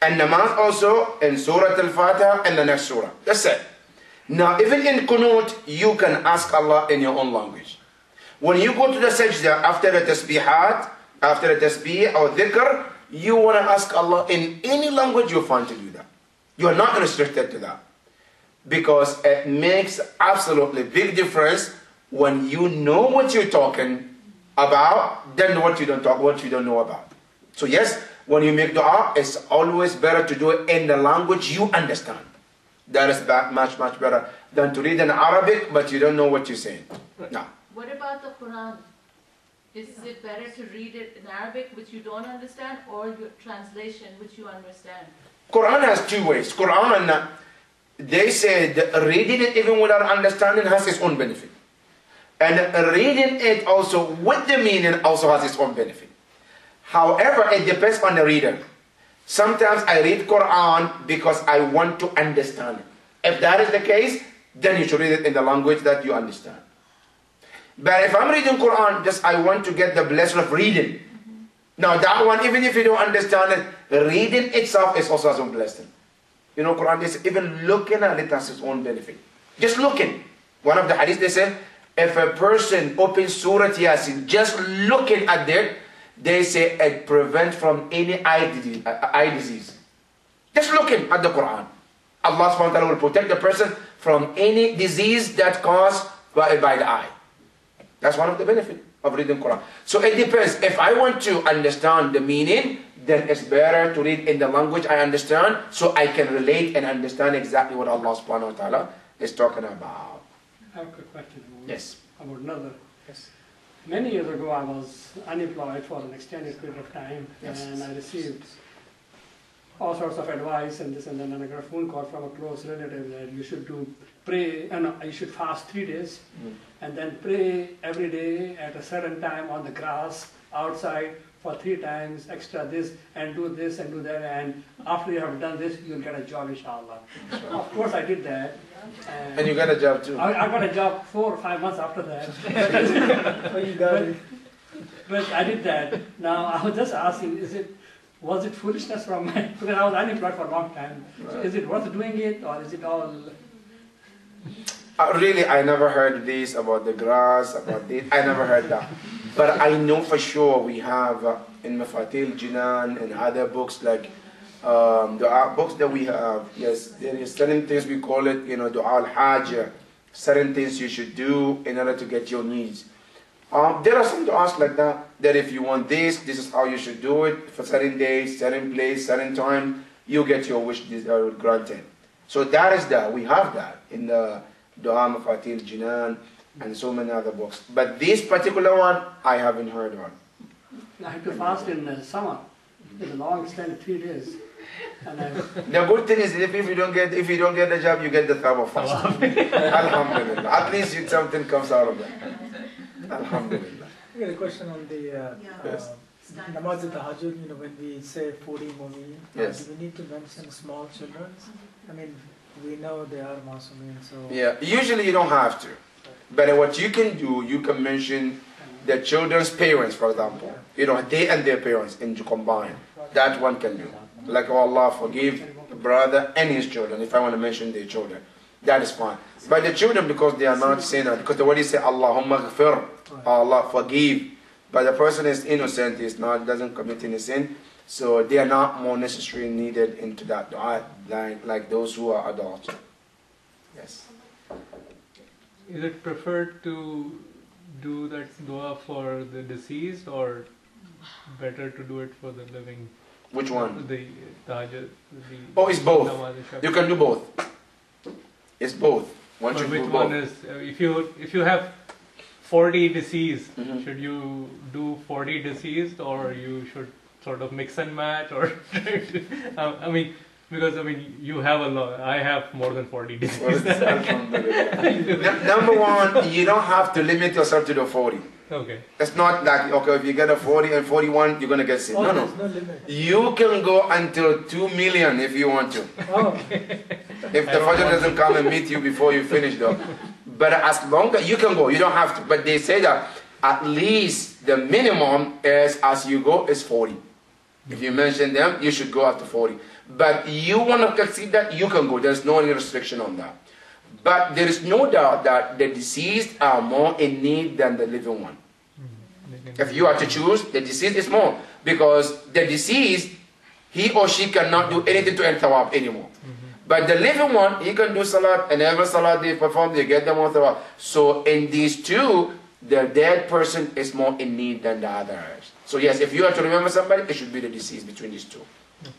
Speaker 1: And namaz also in Surah Al-Fatiha and the next surah. That's it. Now, even in Qunut, you can ask Allah in your own language. When you go to the sajda after the tasbihat, after the tasbih or dhikr, you want to ask Allah in any language you find to do that. You are not restricted to that. Because it makes absolutely big difference when you know what you're talking about than what you don't know about. So yes, when you make dua, it's always better to do it in the language you understand. That is much, much better than to read in Arabic, but you don't know what you're saying. No.
Speaker 3: What about the Quran? Is it better to read it in Arabic, which you don't understand, or your translation, which you understand?
Speaker 1: Quran has two ways. Quran, they say that reading it even without understanding has its own benefit. And reading it also with the meaning also has its own benefit. However, it depends on the reader. Sometimes I read Quran because I want to understand it. If that is the case, then you should read it in the language that you understand. But if I'm reading Quran, just I want to get the blessing of reading. Now that one, even if you don't understand it, reading itself is also some blessing. You know, Quran is even looking at it has its own benefit. Just looking. One of the hadiths, they say, if a person opens Surah Yasin, just looking at it, they say it prevents from any eye disease. Just looking at the Quran. Allah subhanahu wa ta'ala will protect the person from any disease that caused by the eye. That's one of the benefits of reading Quran. So it depends. If I want to understand the meaning, then it's better to read in the language I understand, so I can relate and understand exactly what Allah subhanahu wa ta'ala is talking about.
Speaker 7: I have a quick question.
Speaker 1: Yes.
Speaker 7: About another.
Speaker 1: Yes.
Speaker 7: Many years ago, I was unemployed for an extended period of time,
Speaker 1: Yes.
Speaker 7: and I received all sorts of advice and this and then, and I got a phone call from a close relative that you should you should fast 3 days, and then pray every day at a certain time on the grass outside for 3 times, extra this, and do this and do that, and after you have done this, you'll get a job, inshallah. Of course, I did that.
Speaker 1: And you got a job too.
Speaker 7: I got a job 4 or 5 months after that. But I did that. Now, I was just asking, was it foolishness from my, because I was unemployed for a long time. So is it worth doing it, or is it all?
Speaker 1: Really, I never heard this about the grass, about this. I never heard that. But I know for sure we have in Mafatil Jinan and other books like Du'a books that we have. Yes, there is certain things we call it, Du'a al-Hajj, certain things you should do in order to get your needs. There are some du'as like that if you want this is how you should do it for certain days, certain place, certain time, you get your wish granted. So that is that. We have that in the Du'a Mafatil Jinan and so many other books. But this particular one, I haven't heard one.
Speaker 7: I had to fast in the summer. It's a long extended 3 days. And
Speaker 1: the good thing is if you don't get the job, you get the thawab of fasting. Alhamdulillah. At least something comes out of that. Alhamdulillah.
Speaker 2: I got a question on the
Speaker 1: Yes.
Speaker 2: namaz al-tahajjud, when we say 40 mu'min,
Speaker 1: Yes.
Speaker 2: do we need to mention small children? I mean, we know they are masumin, so...
Speaker 1: Yeah, usually you don't have to. But what you can do, you can mention the children's parents, for example. They and their parents combine. That one can do. Like, oh Allah, forgive the brother and his children, if I want to mention their children. That is fine. But the children, because they are not sinners, because the word is say, Allahumma ghafir, Allah, forgive. But the person is innocent, doesn't commit any sin. So they are not more necessarily needed into that dua like those who are adults. Yes.
Speaker 4: Is it preferred to do that dua for the deceased or better to do it for the living?
Speaker 1: Which one?
Speaker 4: The tahajjud.
Speaker 1: Oh, it's both.
Speaker 4: Namaz Shab.
Speaker 1: You can do both. It's both. One should
Speaker 4: Which
Speaker 1: do
Speaker 4: one
Speaker 1: both.
Speaker 4: is, if you have 40 deceased,
Speaker 1: Mhm.
Speaker 4: should you do 40 deceased or you should sort of mix and match or try to, I mean, because you have a lot, I have more than 40 deceased.
Speaker 1: Number one, you don't have to limit yourself to the 40.
Speaker 4: Okay.
Speaker 1: It's not like, okay, if you get a 40 and 41, you're going to get sick.
Speaker 2: Oh,
Speaker 1: No,
Speaker 2: there's
Speaker 1: no.
Speaker 2: no limit.
Speaker 1: You can go until 2 million if you want to.
Speaker 2: Oh,
Speaker 1: If the Fajr doesn't come and meet you before you finish though. But as long as you can go, you don't have to. But they say that at least the minimum is as you go is 40. If you mention them, you should go up to 40. But you want to exceed that, you can go. There's no any restriction on that. But there is no doubt that the deceased are more in need than the living one. If you are to choose, the deceased is more. Because the deceased, he or she cannot do anything to earn thawab anymore. But the living one, he can do salat, and every salat they perform, they get them on thawab. So in these two, the dead person is more in need than the others. So yes, if you have to remember somebody, it should be the deceased between these two.